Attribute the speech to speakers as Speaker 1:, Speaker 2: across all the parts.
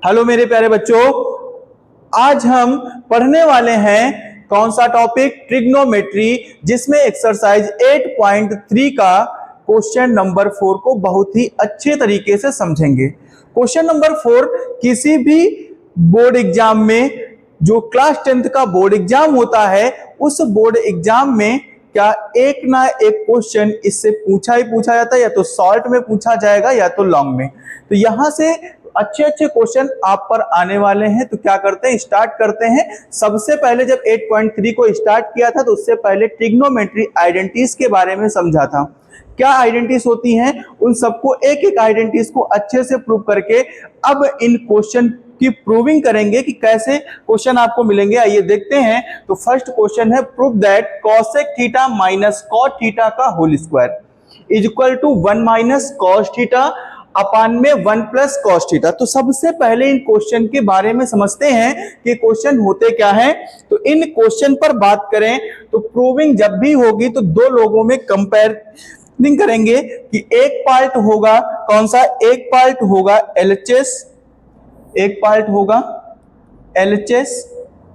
Speaker 1: Hello मेरे प्यारे बच्चों, आज हम पढ़ने वाले हैं कौन सा टॉपिक? ट्रिग्नोमेट्री, जिसमें एक्सरसाइज 8.3 का क्वेश्चन नंबर 4 को बहुत ही अच्छे तरीके से समझेंगे। क्वेश्चन नंबर 4 किसी भी बोर्ड एग्जाम में, जो क्लास 10th का बोर्ड एग्जाम होता है, उस बोर्ड एग्जाम में क्या एक ना एक क्वेश्चन इससे पूछा ही पूछा जाता है, या तो शॉर्ट में पूछा जाएगा या तो लॉन्ग में। तो यहां से अच्छे अच्छे क्वेश्चन आप पर आने वाले हैं। तो क्या करते हैं, स्टार्ट करते हैं। सबसे पहले जब 8.3 को स्टार्ट किया था तो उससे पहले ट्रिग्नोमेट्री आइडेंटिटीज के बारे में समझा था। क्या आइडेंटिटीज होती हैं, उन सबको एक एक आइडेंटिटीज को अच्छे से प्रूव करके अब इन क्वेश्चन की प्रूविंग करेंगे कि कैसे क्वेश्चन आपको मिलेंगे। आइए देखते हैं। तो फर्स्ट क्वेश्चन है, prove that cosec theta minus cot theta का whole square is equal to 1 minus cos theta upon में 1 प्लस कॉस थीटा। तो सबसे पहले इन क्वेश्चन के बारे में समझते हैं कि क्वेश्चन होते क्या है। तो इन क्वेश्चन पर बात करें तो प्रूविंग जब भी होगी तो दो लोगों में कंपेयरिंग करेंगे कि एक पार्ट होगा कौन सा, एक पार्ट होगा एलएचएस, एक पार्ट होगा एलएचएस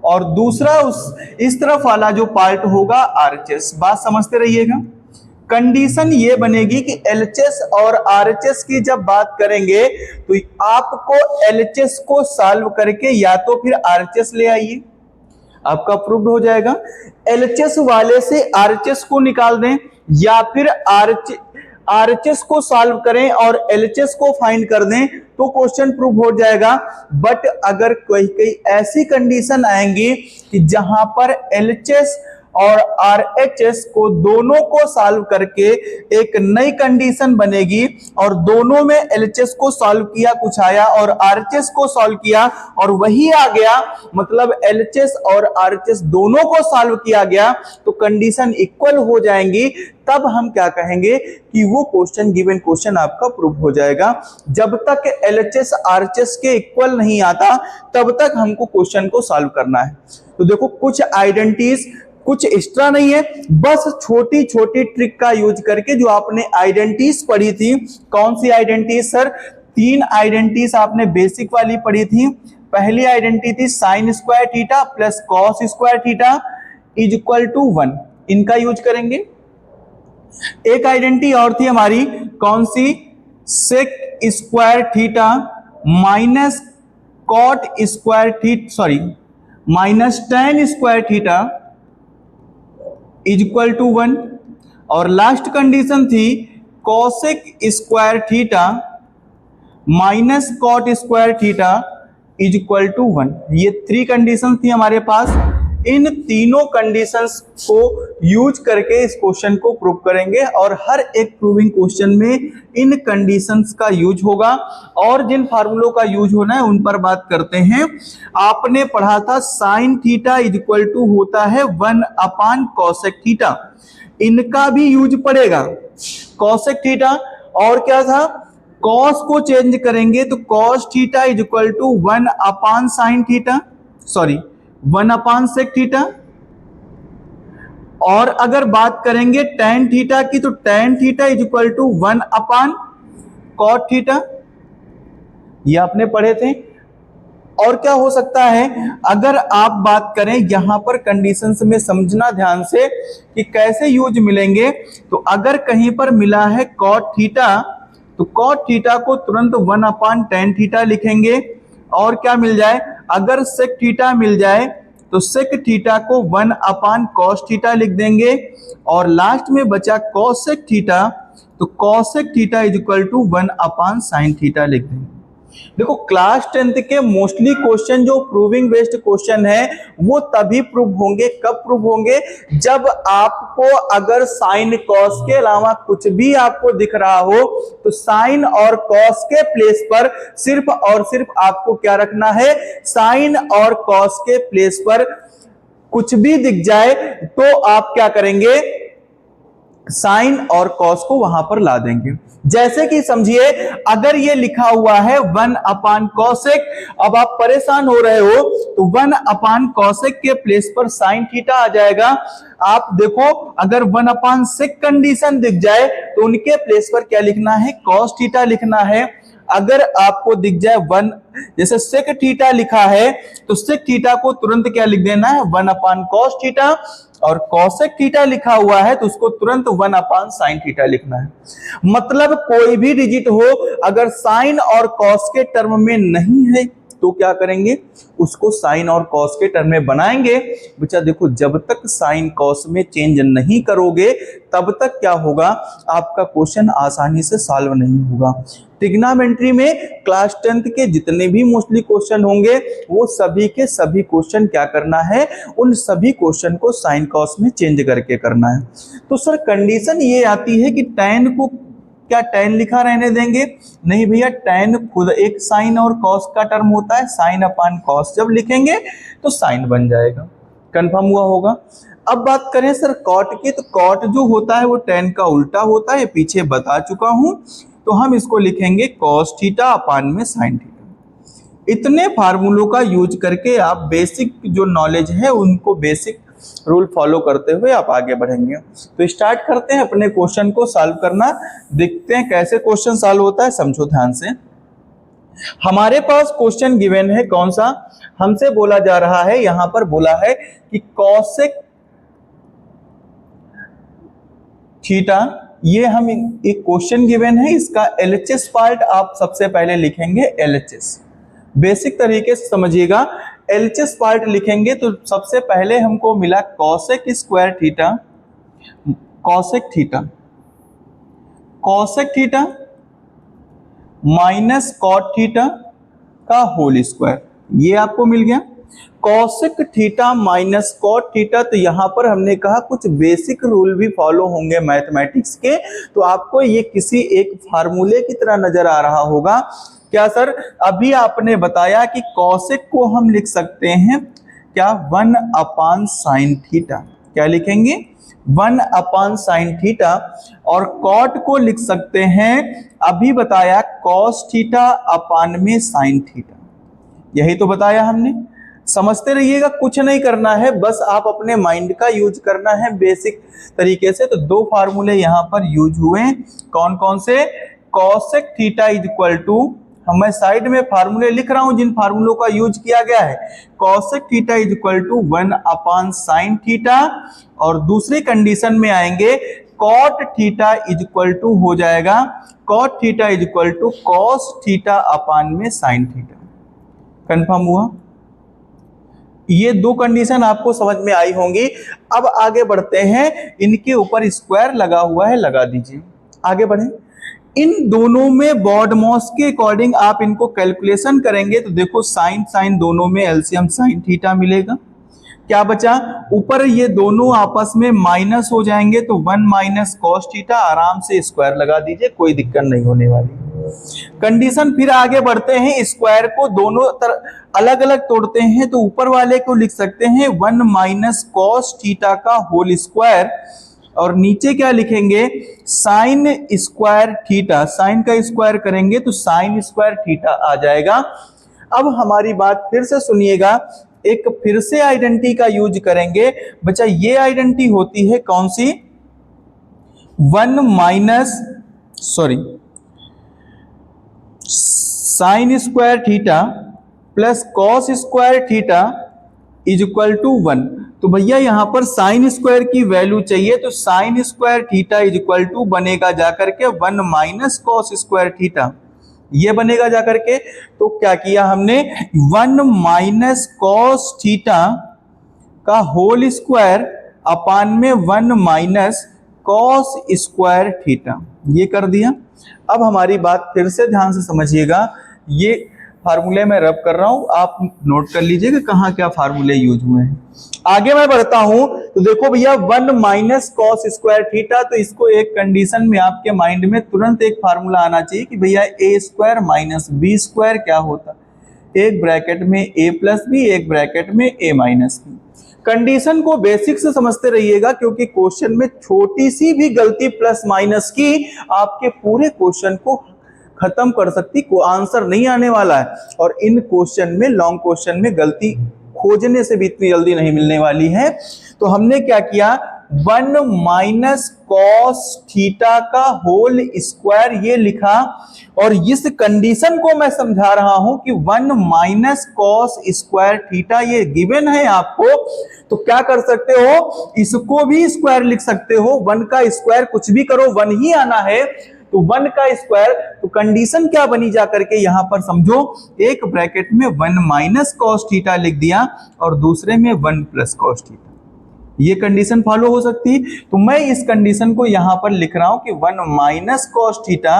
Speaker 1: और दूसरा उस इस तरफ वाला जो पार्ट होगा आरएचएस। बात समझते रहिएगा। कंडीशन ये बनेगी कि एलएचएस और आरएचएस की जब बात करेंगे तो आपको एलएचएस को सॉल्व करके या तो फिर आरएचएस ले आइए, आपका प्रूव्ड हो जाएगा। एलएचएस वाले से आरएचएस को निकाल दें या फिर आरएचएस को सॉल्व करें और एलएचएस को फाइंड कर दें तो क्वेश्चन प्रूव हो जाएगा। बट अगर कोई ऐसी कंडीशन आएंगी कि जहां पर एलएचएस और आरएचएस को दोनों को सॉल्व करके एक नई कंडीशन बनेगी और दोनों में एलएचएस को सॉल्व किया कुछ आया और आरएचएस को सॉल्व किया और वही आ गया, मतलब एलएचएस और आरएचएस दोनों को सॉल्व किया गया तो कंडीशन इक्वल हो जाएंगी। तब हम क्या कहेंगे कि वो क्वेश्चन, गिवन क्वेश्चन आपका प्रूव हो जाएगा। जब तक एलएचएस आरएचएस के इक्वल नहीं आता तब तक हमको क्वेश्चन को सॉल्व करना है। तो देखो, कुछ आइडेंटिटीज, कुछ एक्स्ट्रा नहीं है, बस छोटी छोटी ट्रिक का यूज करके जो आपने आइडेंटिटीज पढ़ी थी। कौन सी आइडेंटिटीज सर? तीन आइडेंटिटीज आपने बेसिक वाली पढ़ी थी। पहली आइडेंटिटी थी sine square theta plus cos square theta is equal to 1, इनका यूज करेंगे। एक आइडेंटिटी और थी हमारी, कौन सी? Sec square theta minus cot square theta, sorry minus ten square theta is equal to 1। और लास्ट कंडीशन थी cosec square theta minus cot square theta is equal to 1। ये थ्री कंडीशन थी हमारे पास। इन तीनों कंडीशंस को यूज करके इस question को प्रूव करेंगे और हर एक प्रूविंग क्वेश्चन में इन कंडीशंस का यूज होगा। और जिन फार्मूलों का यूज होना है उन पर बात करते हैं। आपने पढ़ा था sine theta is equal to होता है 1 अपान कॉसेक थीटा, इनका भी यूज पड़ेगा। कॉसेक थीटा और क्या था, कॉस को चेंज करेंगे तो cos theta is equal to 1 upon sine theta, sorry 1 upon sec theta. और अगर बात करेंगे टेन थीटा की तो tan theta is equal to 1 upon cot theta, ये आपने पढ़े थे। और क्या हो सकता है, अगर आप बात करें यहां पर कंडीशंस में समझना ध्यान से कि कैसे यूज मिलेंगे। तो अगर कहीं पर मिला है कॉट थीटा तो कॉट थीटा को तुरंत 1 अपान टेन थीटा लिखेंगे। और क्या मिल जाए, अगर सेक थीटा मिल जाए तो सेक थीटा को 1 अपान कॉस थीटा लिख देंगे। और लास्ट में बचा कॉसेक थीटा तो cosec theta is equal to 1 upon sine theta लिख देंगे। देखो, क्लास 10th के मोस्टली क्वेश्चन जो प्रूविंग बेस्ड क्वेश्चन है वो तभी प्रूव होंगे, कब प्रूव होंगे, जब आपको अगर साइन कॉस के अलावा कुछ भी आपको दिख रहा हो तो साइन और कॉस के प्लेस पर सिर्फ और सिर्फ आपको क्या रखना है, साइन और कॉस के प्लेस पर कुछ भी दिख जाए तो आप क्या करेंगे, साइन और कॉस को वहां पर ला देंगे। जैसे कि समझिए, अगर ये लिखा हुआ है 1 अपान कॉसेक, अब आप परेशान हो रहे हो तो 1 अपान कॉसेक के प्लेस पर साइन थीटा आ जाएगा। आप देखो, अगर 1 अपान सेक कंडीशन दिख जाए तो उनके प्लेस पर क्या लिखना है, कॉस थीटा लिखना है। अगर आपको दिख जाए 1, जैसे सेक थीटा लिखा है तो सेक थीटा को तुरंत क्या लिख देना है 1 अपान कॉस थीटा, और कॉसेक थीटा लिखा हुआ है तो उसको तुरंत 1 अपान साइन थीटा लिखना है। मतलब कोई भी डिजिट हो अगर साइन और कॉस के टर्म में नहीं है तो क्या करेंगे, उसको साइन और कॉस के टर्म में बनाएंगे। बच्चा देखो, जब तक साइन कॉस में चेंज नहीं करोगे तब तक क्या होगा, आपका क्वेश्चन आसानी से सॉल्व नहीं होगा। ट्रिग्नोमेट्री में क्लास 10th के जितने भी मोस्टली क्वेश्चन होंगे वो सभी के सभी क्वेश्चन क्या करना है, उन सभी क्वेश्चन को साइन कॉस में चेंज करके करना है। तो सर कंडीशन ये आती है कि tan को क्या tan लिखा रहने देंगे, नहीं भैया, tan खुद एक साइन और कॉस का टर्म होता है, साइन अपान कॉस जब लिखेंगे तो साइन बन जाएगा। कंफर्म हुआ होगा। अब बात करें सर कॉट की, तो कॉट जो होता है वो tan का उल्टा होता है, पीछे बता चुका हूं, तो हम इसको लिखेंगे कॉस थीटा अपान में साइन थीटा। इतने फार्मूलों का यूज करके आप बेसिक जो नॉलेज है उनको बेसिक रूल फॉलो करते हुए आप आगे बढ़ेंगे। तो स्टार्ट करते हैं अपने क्वेश्चन को सॉल्व करना, देखते हैं कैसे क्वेश्चन सॉल्व होता है। समझो ध्यान से, हमारे पास क्वेश्चन गिवन है कौन सा, हमसे बोला जा रहा है, यहां पर बोला है कि कॉसेक थीटा, ये हम एक क्वेश्चन गिवन है, इसका एलएचएस पार्ट आप सबसे पहले लिखेंगे एलएचएस। बेसिक तरीके से समझिएगा, एलएचएस पार्ट लिखेंगे तो सबसे पहले हमको मिला cosec square theta, cosec theta, cosec theta minus cot theta का होल स्क्वायर, ये आपको मिल गया। Cosec theta minus cot theta, तो यहां पर हमने कहा कुछ बेसिक रूल भी फॉलो होंगे मैथमेटिक्स के, तो आपको ये किसी एक फार्मूले की तरह नजर आ रहा होगा। क्या सर, अभी आपने बताया कि कॉसेक को हम लिख सकते हैं क्या 1 अपान साइन थीटा, क्या लिखेंगे 1 अपान साइन थीटा, और कॉट को लिख सकते हैं, अभी बताया कॉस थीटा अपान में साइन थीटा, यही तो बताया हमने। समझते रहिएगा, कुछ नहीं करना है, बस आप अपने माइंड का यूज करना है बेसिक तरीके से। तो दो फार्मूले यहां पर यूज हुए, कौन कौन से, cosec theta is equal to, मैं साइड में फार्मूले लिख रहा हूं जिन फार्मूलों का यूज किया गया है, cosec theta is equal to 1 upon sine theta, और दूसरी कंडीशन में आएंगे cot theta is equal to हो जाएगा, cot theta is equal to cos theta upon में साइन थीटा। कंफर्म हुआ। ये दो कंडीशन आपको समझ में आई होंगी। अब आगे बढ़ते हैं, इनके ऊपर स्क्वायर लगा हुआ है, लगा दीजिए, आगे बढ़े। इन दोनों में बॉड मॉस के अकॉर्डिंग आप इनको कैलकुलेशन करेंगे तो देखो साइन साइन दोनों में एलसीएम साइन थीटा मिलेगा। क्या बचा, ऊपर ये दोनों आपस में माइनस हो जाएंगे तो 1 माइनस कॉस थीटा, आराम से स्क्वायर लगा दीजिए, कोई दिक्कत नहीं होने वाली। कंडीशन फिर आगे बढ़ते हैं, स्क्वायर को दोनों अलग अलग तोड़ते हैं तो ऊपर वाले को लिख सकते हैं 1 माइनस कॉस थीटा का होल स्क्वायर, और नीचे क्या लिखेंगे साइन स्क्वायर थीटा, साइन का स्क्वायर करेंगे तो साइन स्क्वायर थीटा आ जाएगा। अब हमारी बात फिर से सुनिएगा, एक फिर से आइडेंटिटी का यूज करेंगे। बच्चा ये आइडेंटिटी होती है कौन सी, 1 minus sine square theta plus cos square theta is equal to 1। तो भैया यहां पर साइन स्क्वायर की वैल्यू चाहिए, तो sine square theta is equal to बनेगा जाकर के 1 माइनस कॉस स्क्वायर थीटा, ये बनेगा जाकर के। तो क्या किया हमने, 1 माइनस कॉस थीटा का होल स्क्वायर अपान में 1 माइनस कॉस स्क्वायर थीटा, ये कर दिया। अब हमारी बात फिर से ध्यान से समझिएगा, ये फार्मूले में रब कर रहा हूं, आप नोट कर लीजिए कि कहां क्या फार्मूले यूज हुए हैं। आगे मैं बढ़ता हूं तो देखो भैया 1 माइनस कॉस स्क्वायर थीटा, तो इसको एक कंडीशन में आपके माइंड में तुरंत एक फार्मूला आना चाहिए कि भैया ए स्क्वायर माइनस बी स्क्वायर क्या होता, एक ब्रैकेट में ए प्लस बी, एक ब्रैकेट में ए माइनस बी। कंडीशन को बेसिक से समझते रहिएगा, क्योंकि क्वेश्चन में छोटी सी भी गलती प्लस माइनस की आपके पूरे क्वेश्चन को खत्म कर सकती, को आंसर नहीं आने वाला है। और इन क्वेश्चन में, लॉन्ग क्वेश्चन में गलती खोजने से भी इतनी जल्दी नहीं मिलने वाली है। तो हमने क्या किया, 1 माइनस कॉस थीटा का होल स्क्वायर ये लिखा, और इस कंडीशन को मैं समझा रहा हूं कि 1 माइनस कॉस स्क्वायर थीटा ये गिवन है आपको, तो क्या कर सकते हो, इसको भी स्क्वायर लिख सकते हो। 1 का स्क्वायर कुछ भी करो 1 ही आना है, तो 1 का स्क्वायर, तो कंडीशन क्या बनी जा करके यहां पर समझो, एक ब्रैकेट में 1 माइनस कॉस थीटा लिख दिया और दूसरे में 1 प्लस कॉस थीटा, ये कंडीशन फॉलो हो सकती है। तो मैं इस कंडीशन को यहां पर लिख रहा हूं कि 1 माइनस कॉस थीटा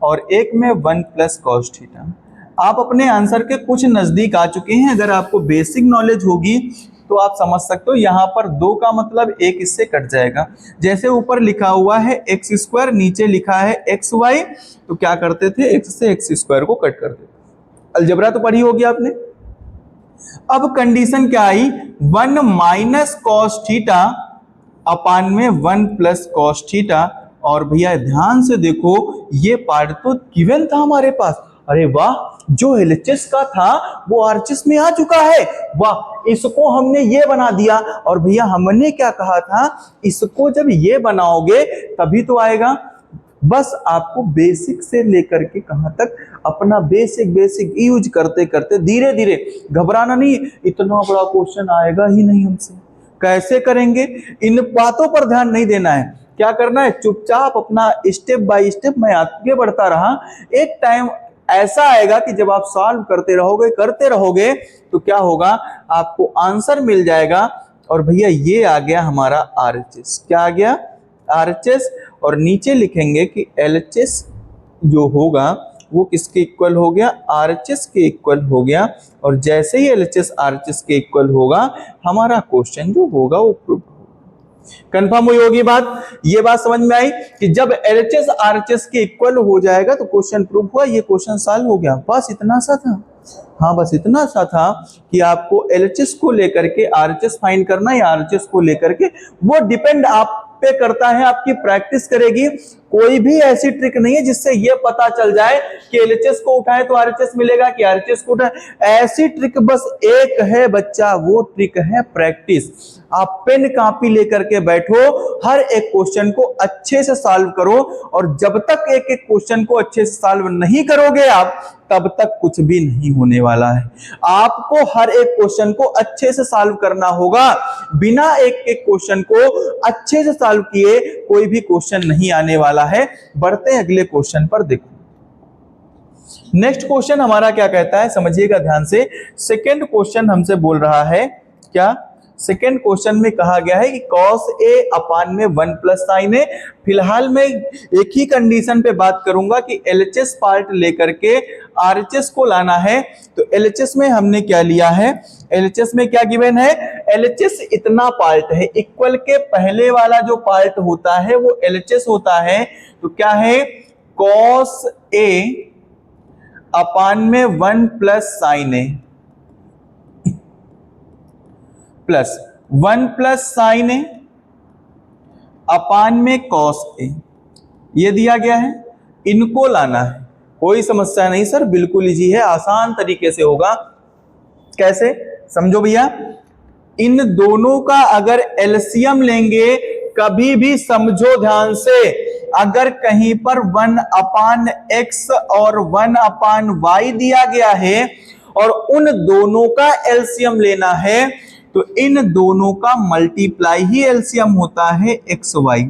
Speaker 1: और एक में 1 प्लस कॉस थीटा। आप अपने आंसर के कुछ नजदीक आ चुके हैं। अगर आपको बेसिक नॉलेज होगी तो आप समझ सकते हो, यहां पर 2 का मतलब 1 इससे कट जाएगा। जैसे ऊपर लिखा हुआ है एक्स स्क्वायर, नीचे लिखा है एक्स वाई, तो क्या करते थे, एक्स से एक्स स्क्वायर को कट करते थे। अलजेब्रा तो पढ़ी होगी आपने। अब कंडीशन क्या आई, 1 माइनस कॉस थीटा अपान में 1 प्लस कॉस थीटा। और भैया ध्यान से देखो, ये पार्ट तो गिवन था हमारे पास। अरे वाह, जो एलएचएस का था वो आरएचएस में आ चुका है, वाह, इसको हमने ये बना दिया। और भैया हमने क्या कहा था, इसको जब ये बनाओगे तभी तो आएगा। बस आपको बेसिक से लेकर के कहां तक, अपना बेसिक यूज करते करते धीरे धीरे, घबराना नहीं, इतना बड़ा क्वेश्चन आएगा ही नहीं हमसे, कैसे करेंगे, इन बातों पर ध्यान नहीं देना है। क्या करना है, चुपचाप अपना स्टेप बाय स्टेप मैं आगे बढ़ता रहा। एक टाइम ऐसा आएगा कि जब आप सॉल्व करते रहोगे तो क्या होगा, आपको आंसर मिल जाएगा। और भैया ये आ गया हमारा आरएचएस, क्या आ गया, आरएचएस। और नीचे लिखेंगे कि एलएचएस जो होगा वो किसके इक्वल हो गया, आरएचएस के इक्वल हो गया। और जैसे ही एलएचएस आरएचएस के इक्वल होगा, हमारा क्वेश्चन जो होगा वो प्रूव होगा। कंफर्म हुई होगी बात, ये बात समझ में आई कि जब एलएचएस आरएचएस के इक्वल हो जाएगा तो क्वेश्चन प्रूव हुआ, ये क्वेश्चन सॉल्व हो गया। बस इतना सा था, हाँ बस इतना सा था कि आपको एलएचएस को लेकर के आरएचएस फाइंड करना है, आरएचएस को लेकर के, वो डिपेंड आप पे करता है, आपकी प्रैक्टिस करेगी। कोई भी ऐसी ट्रिक नहीं है जिससे ये पता चल जाए कि एलएचएस को उठाए तो आरएचएस मिलेगा, कि आरएचएस को उठाए, ऐसी ट्रिक बस एक है बच्चा, वो ट्रिक है प्रैक्टिस। आप पेन कॉपी लेकर के बैठो, हर एक क्वेश्चन को अच्छे से सॉल्व करो, और जब तक एक एक क्वेश्चन को अच्छे से सॉल्व नहीं करोगे आप, तब तक कुछ भी नहीं होने वाला है। आपको हर एक क्वेश्चन को अच्छे से सॉल्व करना होगा। बिना एक एक क्वेश्चन को अच्छे से सॉल्व किए कोई भी क्वेश्चन नहीं आने वाला है। बढ़ते हैं अगले क्वेश्चन पर, देखो नेक्स्ट क्वेश्चन हमारा क्या कहता है, समझिएगा ध्यान से। सेकंड क्वेश्चन हमसे बोल रहा है क्या, सेकेंड क्वेश्चन में कहा गया है कि cos a अपान में 1 प्लस साइन ए। फिलहाल मैं एक ही कंडीशन पे बात करूंगा कि एलएचएस पार्ट लेकर के आरएचएस को लाना है। तो एलएचएस में हमने क्या लिया है, एलएचएस में क्या गिवन है, एलएचएस इतना पार्ट है, इक्वल के पहले वाला जो पार्ट होता है वो एलएचएस होता है। तो क्या है, cos a अपान में 1 प्लस साइन ए प्लस 1 प्लस साइन ए अपान में कॉस ए, ये दिया गया है, इनको लाना है। कोई समस्या नहीं सर, बिल्कुल इजी है, आसान तरीके से होगा। कैसे, समझो भैया, इन दोनों का अगर एलसीएम लेंगे, कभी भी समझो ध्यान से, अगर कहीं पर 1 अपान एक्स और 1 अपान वाई दिया गया है और उन दोनों का एलसीएम लेना है, तो इन दोनों का मल्टीप्लाई ही एलसीएम होता है एक्स वाई।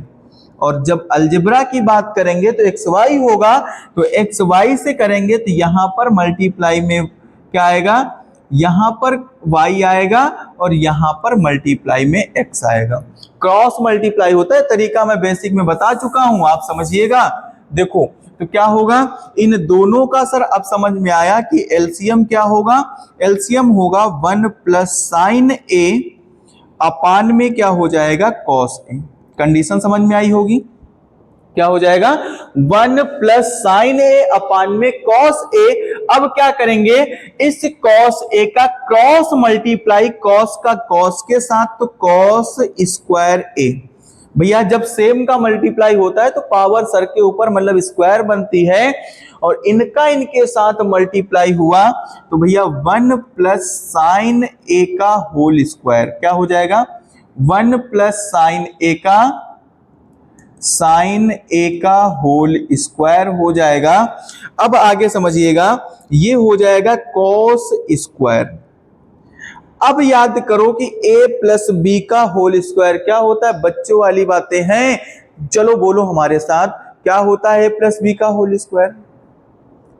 Speaker 1: और जब अलजेब्रा की बात करेंगे तो एक्स वाई होगा, तो एक्स वाई से करेंगे तो यहां पर मल्टीप्लाई में क्या आएगा, यहां पर y आएगा और यहां पर मल्टीप्लाई में x आएगा। क्रॉस मल्टीप्लाई होता है, तरीका मैं बेसिक में बता चुका हूं, आप समझिएगा। देखो तो क्या होगा, इन दोनों का सर अब समझ में आया कि एलसीएम क्या होगा, एलसीएम होगा 1 प्लस साइन ए अपान में क्या हो जाएगा, कॉस ए। कंडीशन समझ में आई होगी, क्या हो जाएगा, 1 प्लस साइन ए अपान में कॉस ए। अब क्या करेंगे, इस कॉस ए का क्रॉस मल्टीप्लाई कॉस का कॉस के साथ, तो कॉस स्क्वायर ए। भैया जब सेम का मल्टीप्लाई होता है तो पावर सर के ऊपर मतलब स्क्वायर बनती है, और इनका इनके साथ मल्टीप्लाई हुआ तो भैया 1 प्लस साइन ए का होल स्क्वायर क्या हो जाएगा, 1 प्लस साइन ए का साइन ए का होल स्क्वायर हो जाएगा। अब आगे समझिएगा, ये हो जाएगा कॉस स्क्वायर। अब याद करो कि a प्लस बी का होल स्क्वायर क्या होता है, बच्चों वाली बातें हैं। चलो बोलो हमारे साथ, क्या होता है a प्लस बी का होल स्क्वायर?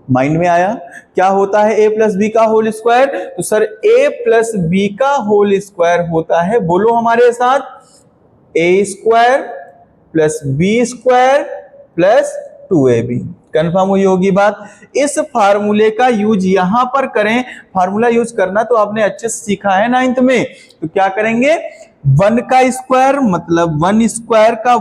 Speaker 1: माइंड में आया क्या होता है a प्लस बी का होल स्क्वायर? तो सर a प्लस बी का होल स्क्वायर होता है, बोलो हमारे साथ, a square plus B square plus 2ab। Confirm हुई होगी बात। इस फार्मूले का यूज यहां पर करें, फार्मूला यूज करना तो आपने अच्छे से सीखा है 9th में। तो क्या करेंगे, 1 का स्क्वायर मतलब 1 स्क्वायर का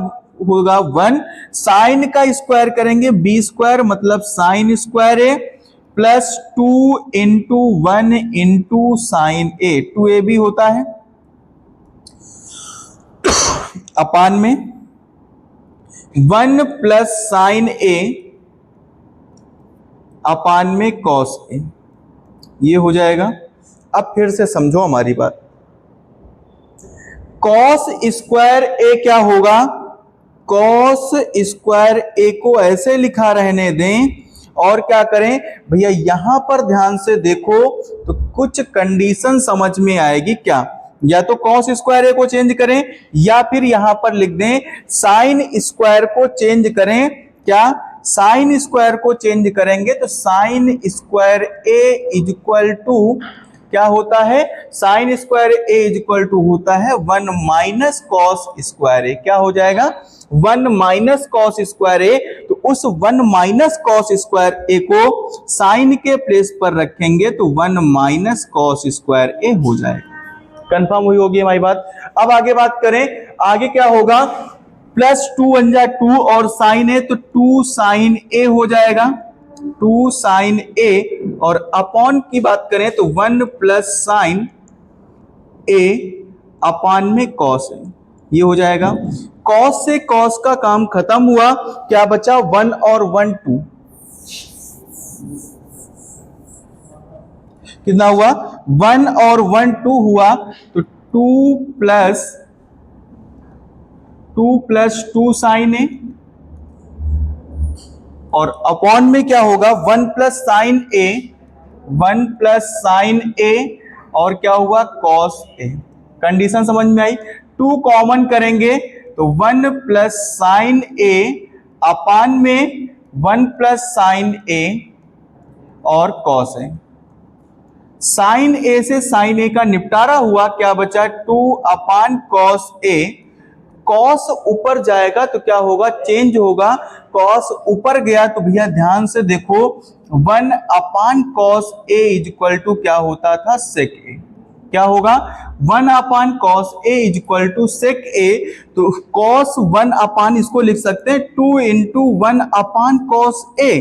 Speaker 1: होगा 1, साइन का स्क्वायर करेंगे बी स्क्वायर मतलब sign square A plus 2 into 1 into sine A, 2ab होता है अपान में 1 प्लस साइन ए अपान में कॉस ए, ये हो जाएगा। अब फिर से समझो हमारी बात, कॉस स्क्वायर ए क्या होगा, कॉस स्क्वायर ए को ऐसे लिखा रहने दें और क्या करें भैया, यहां पर ध्यान से देखो तो कुछ कंडीशन समझ में आएगी। क्या, या तो कॉस स्क्वायर ए को चेंज करें या फिर यहां पर लिख दें साइन स्क्वायर को चेंज करें। क्या, साइन स्क्वायर को चेंज करेंगे तो sine square A is equal to क्या होता है, sine square A is equal to होता है 1 माइनस कॉस स्क्वायर ए। क्या हो जाएगा, 1 माइनस कॉस स्क्वायर ए। तो उस 1 माइनस कॉस स्क्वायर ए को साइन के प्लेस पर रखेंगे तो 1 माइनस कॉस स्क्वायर ए हो जाएगा। कंफर्म हुई होगी हमारी बात। अब आगे बात करें, आगे क्या होगा, प्लस 2 1 जा 2 और साइन ए तो 2 साइन ए हो जाएगा, 2 साइन ए, और अपॉन की बात करें तो 1 प्लस साइन ए अपान में कॉस है, ये हो जाएगा। कॉस से कॉस का काम खत्म हुआ, क्या बचा 1 और 1 2, कितना हुआ 1 और 1 2 हुआ, तो 2 प्लस 2 साइन ए और अपॉन में क्या होगा 1 प्लस साइन ए, 1 प्लस साइन ए और क्या हुआ कॉस ए। कंडीशन समझ में आई। 2 कॉमन करेंगे तो 1 प्लस साइन ए अपान में 1 प्लस साइन ए और कॉस ए। साइन ए से साइन ए का निपटारा हुआ, क्या बचा 2 अपान कॉस ए। कॉस ऊपर जाएगा तो क्या होगा, चेंज होगा, कॉस ऊपर गया तो भैया ध्यान से देखो 1 upon cos A is equal to क्या होता था सेक ए। क्या होगा 1 upon cos A is equal to sec A. तो कॉस 1 अपान इसको लिख सकते हैं 2 इंटू 1 अपान कॉस ए,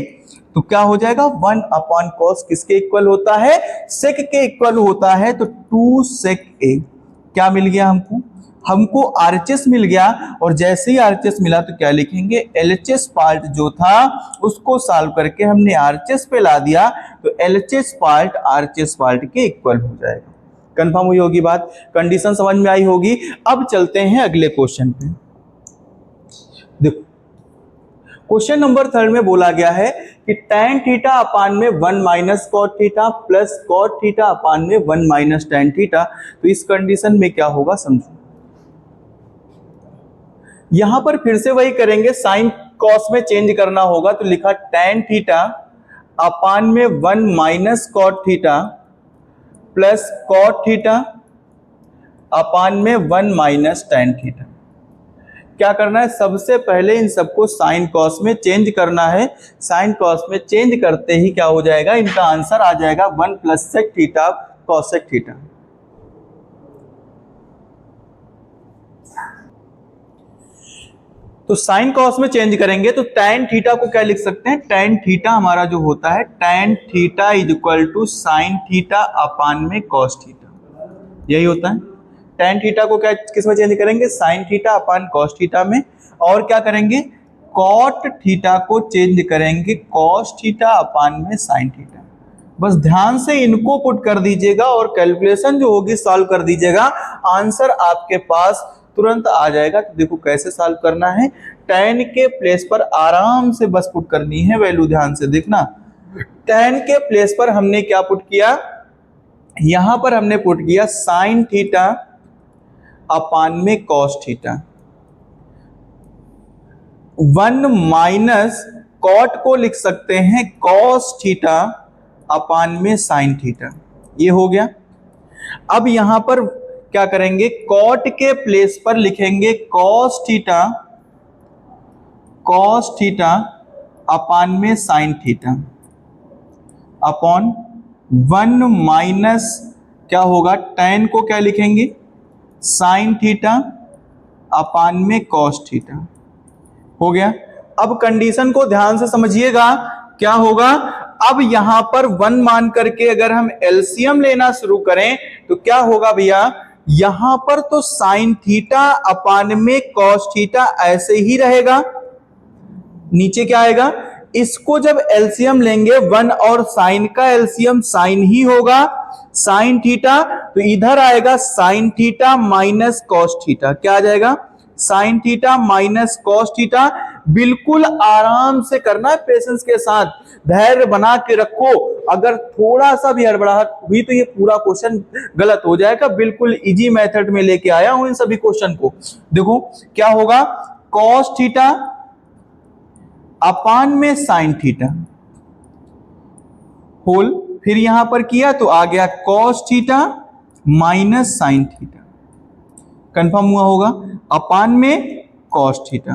Speaker 1: तो क्या हो जाएगा 1 अपान कॉस किसके इक्वल होता है, सेक के इक्वल होता है, तो 2 सेक ए। क्या मिल गया हमको आरएचएस मिल गया। और जैसे ही आरएचएस मिला तो क्या लिखेंगे, एलएचएस पार्ट जो था उसको सॉल्व करके हमने आरएचएस पे ला दिया, तो एलएचएस पार्ट आरएचएस पार्ट के इक्वल हो जाएगा। कंफर्म हुई होगी बात, कंडीशन समझ में आई होगी। अब चलते हैं अगले क्वेश्चन पे। देखो क्वेश्चन नंबर 3 में बोला गया है कि tan थीटा अपान में 1 minus cot theta plus cot theta upon में 1 माइनस tan थीटा। तो इस कंडीशन में क्या होगा समझो। यहां पर फिर से वही करेंगे, साइन कॉस में चेंज करना होगा, तो लिखा tan थीटा अपान में 1 minus cot theta plus cot theta upon में 1 माइनस tan थीटा। क्या करना है, सबसे पहले इन सबको साइन कॉस में चेंज करना है। साइन कॉस में चेंज करते ही क्या हो जाएगा, इनका आंसर आ जाएगा 1 plus sec theta cosec theta. तो साइन कॉस में चेंज करेंगे तो tan थीटा को क्या लिख सकते हैं, tan थीटा हमारा जो होता है tan theta is equal to sine theta upon में कॉस थीटा, यही होता है। tan थीटा को क्या किस में चेंज करेंगे, साइन थीटा अपान कॉस थीटा में। और क्या करेंगे, कॉट थीटा को चेंज करेंगे कॉस थीटा अपान में साइन थीटा। बस ध्यान से इनको पुट कर दीजिएगा और कैलकुलेशन जो होगी सॉल्व कर दीजिएगा, आंसर आपके पास तुरंत आ जाएगा। तो देखो कैसे सॉल्व करना है, tan के प्लेस पर आराम से बस पुट करनी है वैल्यू, ध्यान से देखना। tan के प्लेस पर हमने क्या पुट किया, यहां पर हमने पुट किया sin थीटा अपान में cos थीटा। 1 माइनस कॉट को लिख सकते हैं cos थीटा अपान में sin थीटा, ये हो गया। अब यहां पर क्या करेंगे, कॉट के प्लेस पर लिखेंगे cos थीटा अपान में sin थीटा अपॉन 1 माइनस क्या होगा, tan को क्या लिखेंगे sin थीटा अपान में cos थीटा, हो गया। अब कंडीशन को ध्यान से समझिएगा, क्या होगा, अब यहां पर 1 मान करके अगर हम एलसीएम लेना शुरू करें तो क्या होगा भैया, यहां पर तो sin थीटा अपान में cos थीटा ऐसे ही रहेगा, नीचे क्या आएगा, इसको जब एलसीएम लेंगे 1 और साइन का एलसीएम साइन ही होगा, साइन थीटा, तो इधर आएगा sine theta minus cos theta, क्या आ जाएगा, sine theta minus cos theta. बिल्कुल आराम से करना है, पेशेंस के साथ, धैर्य बना के रखो। अगर थोड़ा सा भी हड़बड़ाहट हुई तो ये पूरा क्वेश्चन गलत हो जाएगा। बिल्कुल इजी मेथड में लेके आया हूं इन सभी क्वेश्चन को। देखो क्या होगा, कॉस थीटा अपान में साइन थीटा होल, फिर यहां पर किया तो आ गया cos theta minus sine theta, confirm हुआ होगा, अपान में कॉस थीटा।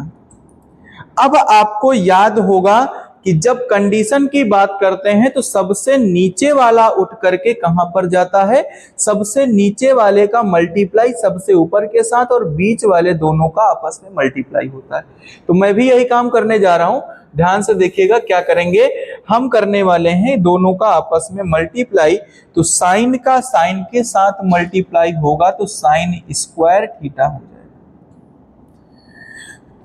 Speaker 1: अब आपको याद होगा कि जब कंडीशन की बात करते हैं तो सबसे नीचे वाला उठ करके कहां पर जाता है, सबसे नीचे वाले का मल्टीप्लाई सबसे ऊपर के साथ और बीच वाले दोनों का आपस में मल्टीप्लाई होता है। तो मैं भी यही काम करने जा रहा हूं, ध्यान से देखिएगा क्या करेंगे, हम करने वाले हैं दोनों का आपस में मल्टीप्लाई। तो साइन का साइन के साथ मल्टीप्लाई होगा तो साइन स्क्वायर थीटा हो जाएगा,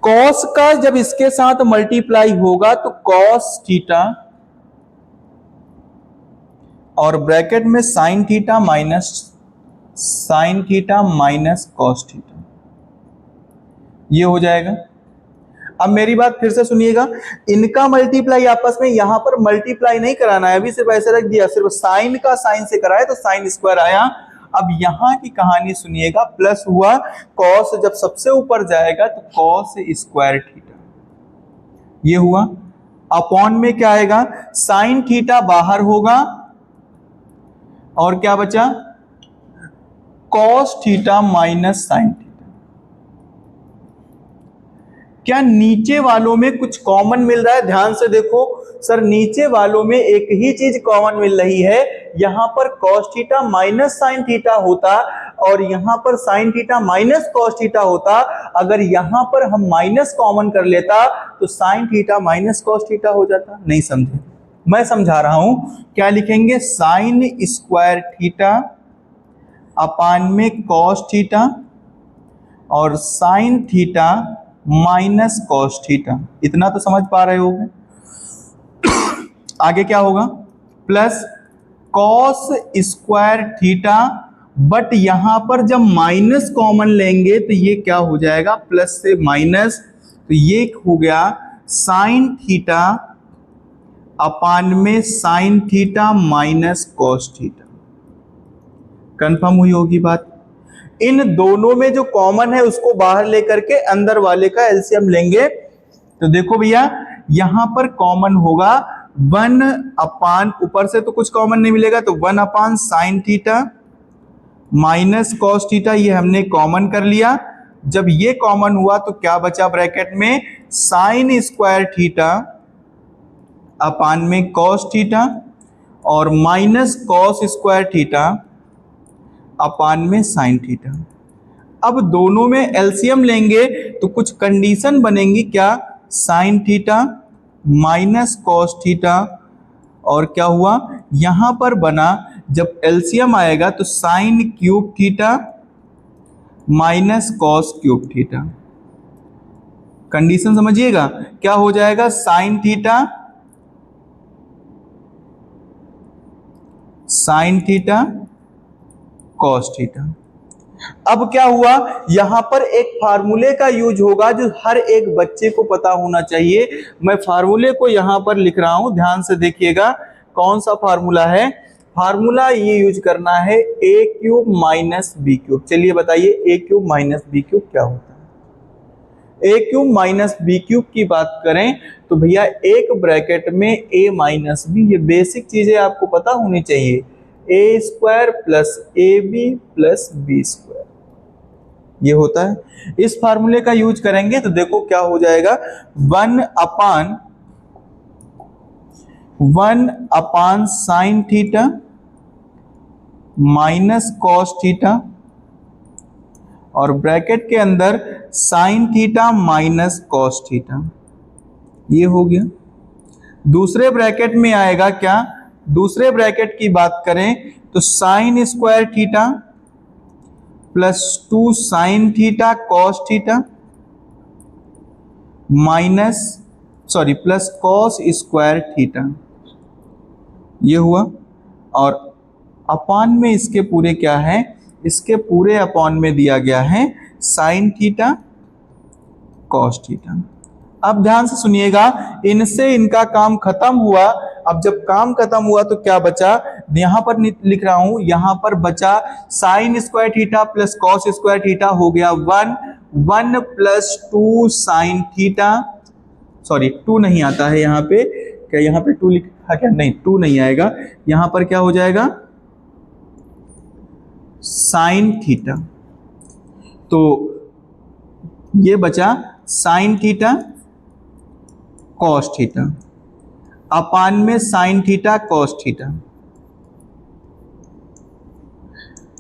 Speaker 1: कॉस का जब इसके साथ मल्टीप्लाई होगा तो कॉस थीटा और ब्रैकेट में sine theta minus cos theta, ये हो जाएगा। अब मेरी बात फिर से सुनिएगा, इनका मल्टीप्लाई आपस में यहां पर मल्टीप्लाई नहीं कराना है, अभी सिर्फ ऐसे रख दिया, सिर्फ साइन का साइन से कराया तो साइन स्क्वायर आया। अब यहां की कहानी सुनिएगा, प्लस हुआ, कॉस जब सबसे ऊपर जाएगा तो कॉस स्क्वायर थीटा, ये हुआ, अपॉन में क्या आएगा, साइन थीटा बाहर होगा और क्या बचा, cos theta minus sine theta. क्या नीचे वालों में कुछ कॉमन मिल रहा है, ध्यान से देखो सर, नीचे वालों में एक ही चीज कॉमन मिल रही है, यहां पर cos theta minus sine theta होता और यहां पर sin theta minus cos theta होता। अगर यहां पर हम माइनस कॉमन कर लेता तो sin theta minus cos theta हो जाता। नहीं समझे, मैं समझा रहा हूं, क्या लिखेंगे, sin स्क्वायर थीटा अपान में cos थीटा और sin theta minus cos theta, इतना तो समझ पा रहे होंगे। आगे क्या होगा, plus cos square theta, but यहां पर जब माइनस कॉमन लेंगे तो ये क्या हो जाएगा, प्लस से माइनस, तो ये हो गया साइन थीटा अपान में sine theta minus cos theta. Confirm हुई होगी बात। इन दोनों में जो कॉमन है उसको बाहर लेकर के अंदर वाले का एलसीएम लेंगे तो देखो भैया, यहां पर कॉमन होगा 1 अपान, ऊपर से तो कुछ कॉमन नहीं मिलेगा तो 1 upon sine theta minus cos theta, ये हमने कॉमन कर लिया। जब ये कॉमन हुआ तो क्या बचा ब्रैकेट में, साइन स्क्वायर थीटा अपान में कॉस थीटा और minus cos square theta upon में साइन थीटा। अब दोनों में एलसीएम लेंगे तो कुछ कंडीशन बनेंगी, क्या, sine theta minus cos theta और क्या हुआ, यहां पर बना जब एलसीएम आएगा तो sine cube theta minus cos cube theta. Condition समझिएगा, क्या हो जाएगा, साइन थीटा कॉस थीटा। अब क्या हुआ, यहां पर एक फार्मूले का यूज होगा जो हर एक बच्चे को पता होना चाहिए। मैं फार्मूले को यहां पर लिख रहा हूं, ध्यान से देखिएगा कौन सा फार्मूला है। फार्मूला ये यूज करना है A cube minus B cube. चलिए बताइए A cube minus B cube क्या होता है। A cube minus B cube की बात करें तो भैया एक ब्रैकेट में ए माइनस बी, ये बेसिक चीजें आपको पता होनी चाहिए। A square plus A B plus B square ये होता है। इस फार्मूले का यूज करेंगे तो देखो क्या हो जाएगा, 1 upon sine theta minus cos theta और ब्रैकेट के अंदर sine theta minus cos theta, ये हो गया। दूसरे ब्रैकेट में आएगा क्या, दूसरे ब्रैकेट की बात करें तो sine square theta plus 2 sign theta cos theta plus cos square theta, ये हुआ। और अपान में इसके पूरे क्या है, इसके पूरे अपान में दिया गया है साइन थीटा कॉस थीटा। अब ध्यान से सुनिएगा, इनसे इनका काम खत्म हुआ। अब जब काम खत्म हुआ तो क्या बचा, यहां पर लिख रहा हूं, यहां पर बचा sign square theta plus cos square theta हो गया 1 प्लस 2 साइन थीटा, सॉरी 2 नहीं आता है यहां पे, क्या यहां पे 2 लिखा क्या, नहीं 2 नहीं आएगा, यहां पर क्या हो जाएगा साइन थीटा। तो ये बचा sign theta cos theta upon में साइन थीटा कॉस थीटा।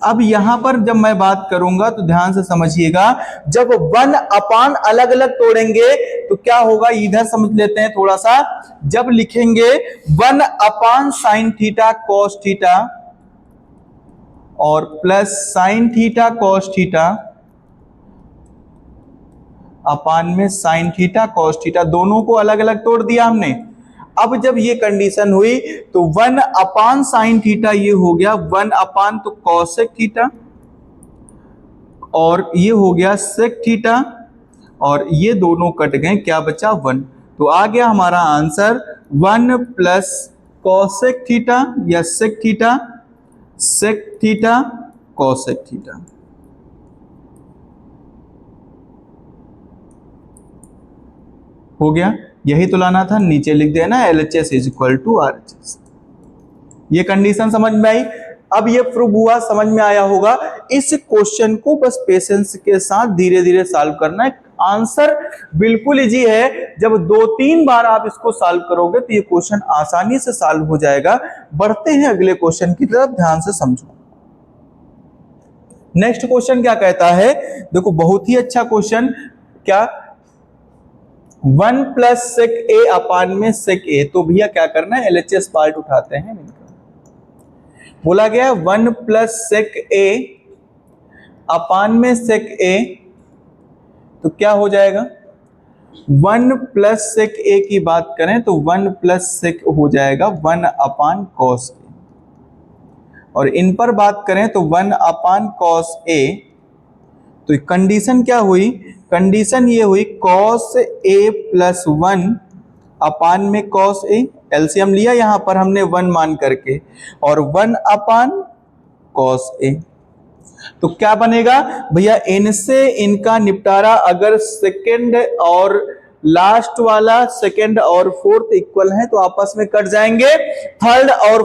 Speaker 1: अब यहां पर जब मैं बात करूंगा तो ध्यान से समझिएगा, जब 1 अपान अलग अलग तोड़ेंगे तो क्या होगा, इधर समझ लेते हैं थोड़ा सा। जब लिखेंगे 1 upon sine theta cos theta और plus sine theta cos theta upon में साइन थीटा कॉस थीटा, दोनों को अलग अलग तोड़ दिया हमने। अब जब ये कंडीशन हुई तो 1 अपान साइन थीटा ये हो गया 1 अपान तो कॉसेक थीटा और ये हो गया सेक थीटा और ये दोनों कट गए, क्या बचा 1। तो आ गया हमारा आंसर 1 प्लस कॉसेक थीटा या सेक थीटा कॉसेक थीटा। हो गया, यही तो लाना था, नीचे लिख देना LHS is equal to RHS। ये कंडीशन समझ में आई। अब ये प्रूव हुआ, समझ में आया होगा। इस क्वेश्चन को बस पेशेंस के साथ धीरे धीरे सॉल्व करना है। आंसर बिल्कुल इजी है, जब 2-3 बार आप इसको सॉल्व करोगे तो ये क्वेश्चन आसानी से सॉल्व हो जाएगा। बढ़ते हैं अगले क्वेश्चन की तरफ, ध्यान से समझो। नेक्स्ट क्वेश्चन क्या कहता है, देखो बहुत ही अच्छा क्वेश्चन। क्या 1 प्लस सेक ए अपान में सेक ए, तो भैया क्या करना है, LHS पार्ट उठाते हैं इनका। बोला गया 1 प्लस सेक ए अपान में सेक ए, तो क्या हो जाएगा, 1 प्लस सेक ए की बात करें तो 1 प्लस सेक हो जाएगा 1 अपान कॉस ए, और इन पर बात करें तो 1 अपान कॉस ए। तो कंडीशन क्या हुई, कंडीशन ये हुई कॉस ए प्लस 1 अपान में कॉस ए, एलसीएम लिया यहां पर हमने 1 मान करके, और 1 अपान कॉस ए। तो क्या बनेगा भैया, इनसे इनका निपटारा, अगर सेकंड और लास्ट वाला सेकंड और फोर्थ इक्वल है तो आपस में कट जाएंगे, थर्ड और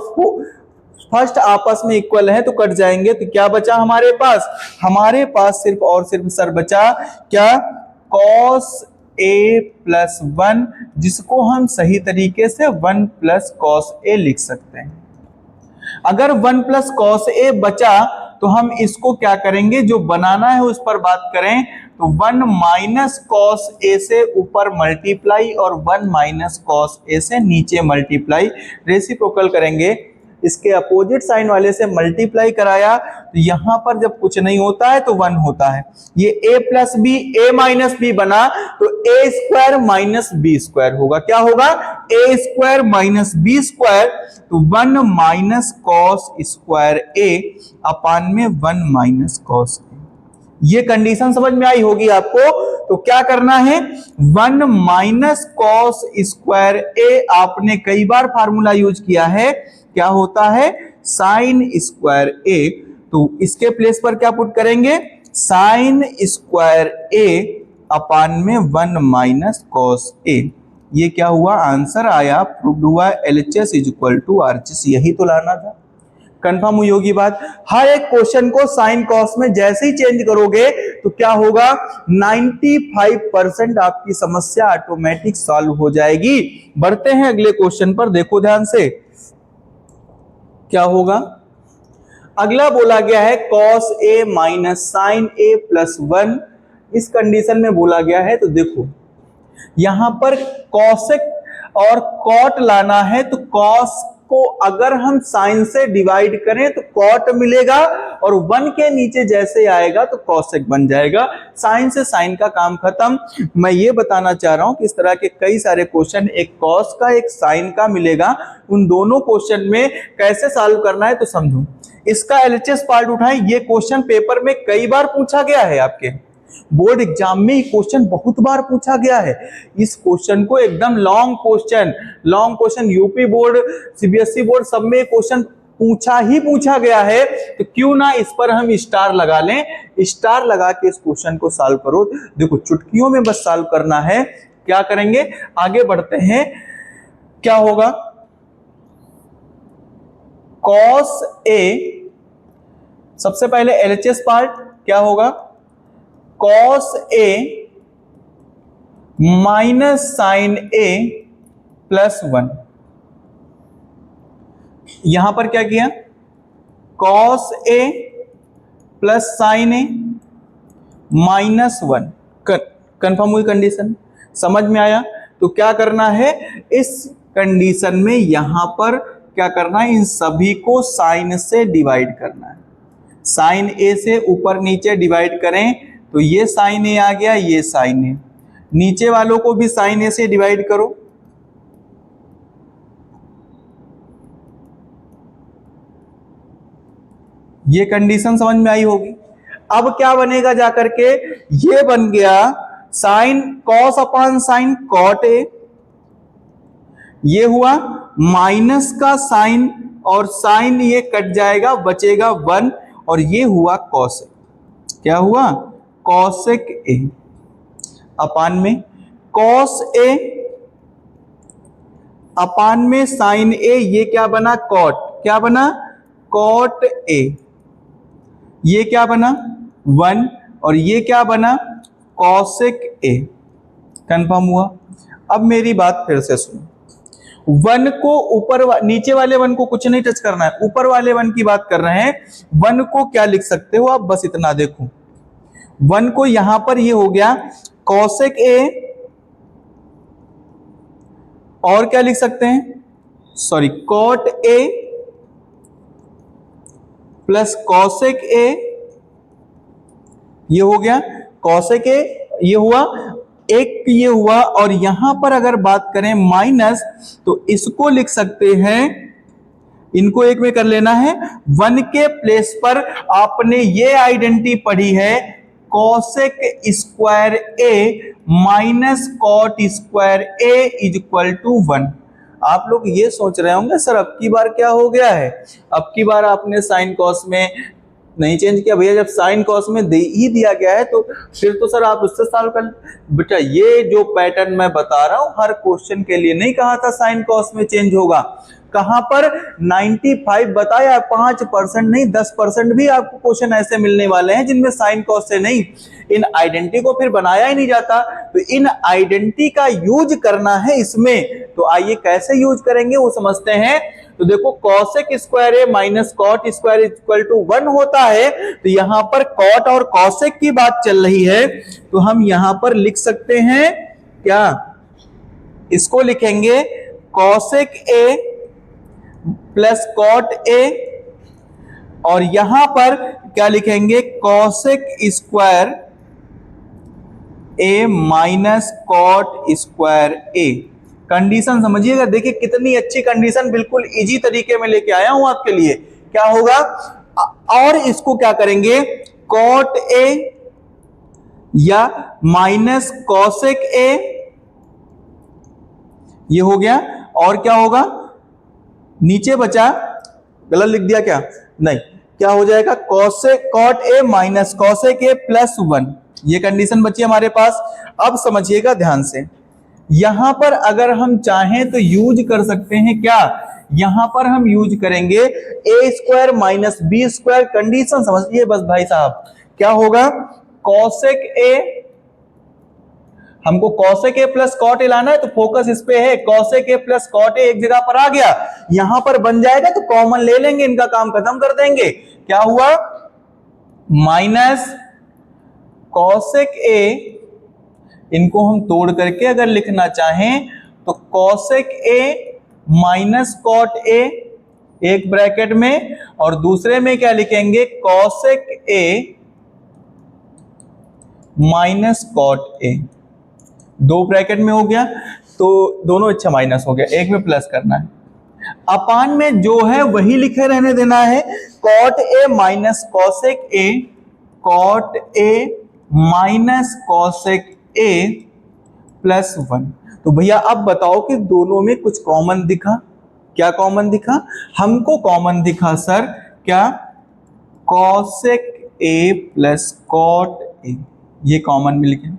Speaker 1: फर्स्ट आपस में इक्वल है तो कट जाएंगे। तो क्या बचा हमारे पास, हमारे पास सिर्फ और सिर्फ सर बचा क्या, cos a प्लस 1, जिसको हम सही तरीके से 1 प्लस cos a लिख सकते हैं। अगर 1 प्लस cos a बचा तो हम इसको क्या करेंगे, जो बनाना है उस पर बात करें तो 1 माइनस कॉस ए से ऊपर मल्टीप्लाई और 1 माइनस कॉस ए से नीचे मल्टीप्लाई, रेसिप्रोकल करेंगे। इसके अपोजिट साइन वाले से मल्टीप्लाई कराया तो यहां पर जब कुछ नहीं होता है तो 1 होता है। ये a plus b, a minus b बना तो a square minus B square होगा। क्या होगा, a square minus B square, तो 1 minus cos square a upon में 1 माइनस कॉस a। ये कंडीशन समझ में आई होगी आपको। तो क्या करना है, 1 माइनस कॉस स्क्वायर ए, आपने कई बार फार्मूला यूज किया है, क्या होता है साइन स्क्वायर ए। तो इसके प्लेस पर क्या पुट करेंगे, साइन स्क्वायर ए अपान में 1 माइनस कॉस ए। ये क्या हुआ, आंसर आया, प्रूव्ड हुआ LHS is equal to RHS। यही तो लाना था, कंफर्म हुई होगी बात। हर एक क्वेश्चन को साइन कॉस में जैसे ही चेंज करोगे तो क्या होगा, 95% आपकी समस्या ऑटोमेटिक सॉल्व हो जाएगी। बढ़ते हैं अगले क्वेश्चन पर, देखो ध्यान से क्या होगा। अगला बोला गया है cos A minus sine A plus 1। इस कंडीशन में बोला गया है, तो देखो यहां पर कॉसेक और कॉट लाना है, तो कॉस को अगर हम साइन से डिवाइड करें तो कॉट मिलेगा, और 1 के नीचे जैसे आएगा तो कॉसेक बन जाएगा। साइन से साइन का काम खत्म। मैं ये बताना चाह रहा हूं कि इस तरह के कई सारे क्वेश्चन, एक कॉस का एक साइन का मिलेगा, उन दोनों क्वेश्चन में कैसे सॉल्व करना है तो समझो। इसका LHS पार्ट उठाएं। ये क्वेश्चन पेपर में कई बार पूछा गया है, आपके बोर्ड एग्जाम में क्वेश्चन बहुत बार पूछा गया है। इस क्वेश्चन को एकदम long question UP board, CBSE board सब में क्वेश्चन पूछा गया है। तो क्यों ना इस पर हम स्टार लगा लें, स्टार लगा के इस क्वेश्चन को सॉल्व करो। देखो चुटकियों में बस सॉल्व करना है। क्या करेंगे, आगे बढ़ते हैं। क्या होगा, कॉस ए, सबसे पहले LHS पार्ट क्या होगा, cos A minus sine A plus 1। यहां पर क्या किया, cos A plus sign A minus 1। Confirm हुई कंडीशन, समझ में आया। तो क्या करना है, इस कंडीशन में यहां पर क्या करना है, इन सभी को साइन से डिवाइड करना है। साइन ए से ऊपर नीचे डिवाइड करें तो ये साइन ए आ गया, ये साइन ए, नीचे वालों को भी साइन ए से डिवाइड करो। ये कंडीशन समझ में आई होगी। अब क्या बनेगा जाकर के, ये बन गया sine cos upon sine cot a, ये हुआ माइनस का साइन और साइन ये कट जाएगा, बचेगा 1, और ये हुआ कॉसेक। क्या हुआ, कॉसेक ए अपान में कॉस ए अपान में साइन ए, ये क्या बना कॉट, क्या बना कॉट ए, ये क्या बना 1, और ये क्या बना कॉसेक ए। कंफर्म हुआ। अब मेरी बात फिर से सुनो, 1 को ऊपर नीचे वाले 1 को कुछ नहीं टच करना है, ऊपर वाले 1 की बात कर रहे हैं। 1 को क्या लिख सकते हो आप, बस इतना देखो, 1 को यहां पर ये हो गया कॉसेक ए, और क्या लिख सकते हैं, sorry cot a plus cosec a, ये हो गया कॉसेक ए, ये हुआ एक, ये हुआ, और यहां पर अगर बात करें माइनस, तो इसको लिख सकते हैं, इनको एक में कर लेना है। 1 के प्लेस पर आपने ये आइडेंटिटी पढ़ी है, cosec square a minus cot square A is equal to 1। आप लोग ये सोच रहे होंगे सर अब की बार क्या हो गया है, अब की बार आपने साइन कॉस में नहीं चेंज किया। भैया जब साइन कॉस में दे ही दिया गया है तो फिर तो सर आप उससे सॉल्व कर। बेटा ये जो पैटर्न मैं बता रहा हूं हर क्वेश्चन के लिए नहीं कहा था साइन कॉस में चेंज होगा। कहां पर 95 बताया, 5% नहीं 10% भी आपको क्वेश्चन ऐसे मिलने वाले हैं जिनमें साइन कॉस से नहीं, इन आइडेंटिटी को फिर बनाया ही नहीं जाता। तो इन आइडेंटिटी का यूज करना है इसमें, तो आइए कैसे यूज करेंगे वो समझते हैं। तो देखो cosec square a minus cot square equal to 1 होता है, तो यहां पर कॉट और कॉसेक की बात चल रही है, तो हम यहां पर लिख सकते हैं क्या, इसको लिखेंगे cosec A plus cot a, और यहां पर क्या लिखेंगे cosec square a minus cot square A. Condition समझिएगा, देखिए कितनी अच्छी कंडीशन, बिल्कुल इजी तरीके में लेके आया हूं आपके लिए। क्या होगा, और इसको क्या करेंगे कॉट ए या माइनस कॉसेक ए, ये हो गया। और क्या होगा, नीचे बचा, गलत लिख दिया क्या, नहीं, क्या हो जाएगा, cosec cot a minus cosec A plus 1, ये कंडीशन बची हमारे पास। अब समझिएगा ध्यान से, यहां पर अगर हम चाहें तो यूज कर सकते हैं क्या, यहां पर हम यूज करेंगे A square minus B square, condition समझिए बस भाई साहब। क्या होगा, कॉसेक ए, हमको cosec A plus cot A लाना है तो फोकस इस पे है, कॉसेक ए प्लस कॉट ए एक जगह पर आ गया, यहां पर बन जाएगा तो कॉमन ले लेंगे, इनका काम खत्म कर देंगे। क्या हुआ, माइनस कॉसेक ए, इनको हम तोड़ करके अगर लिखना चाहें तो कॉसेक ए माइनस कॉट ए, एक ब्रैकेट में, और दूसरे में क्या लिखेंगे, cosec a minus cot a, दो ब्रैकेट में हो गया तो दोनों अच्छा माइनस हो गया, एक में प्लस करना है। अपान में जो है वही लिखे रहने देना है, cot a minus cosec a, cot a minus cosec A plus 1। तो भैया अब बताओ कि दोनों में कुछ कॉमन दिखा, क्या कॉमन दिखा, हमको कॉमन दिखा सर क्या, cosec A plus cot a, ये कॉमन मिल गया।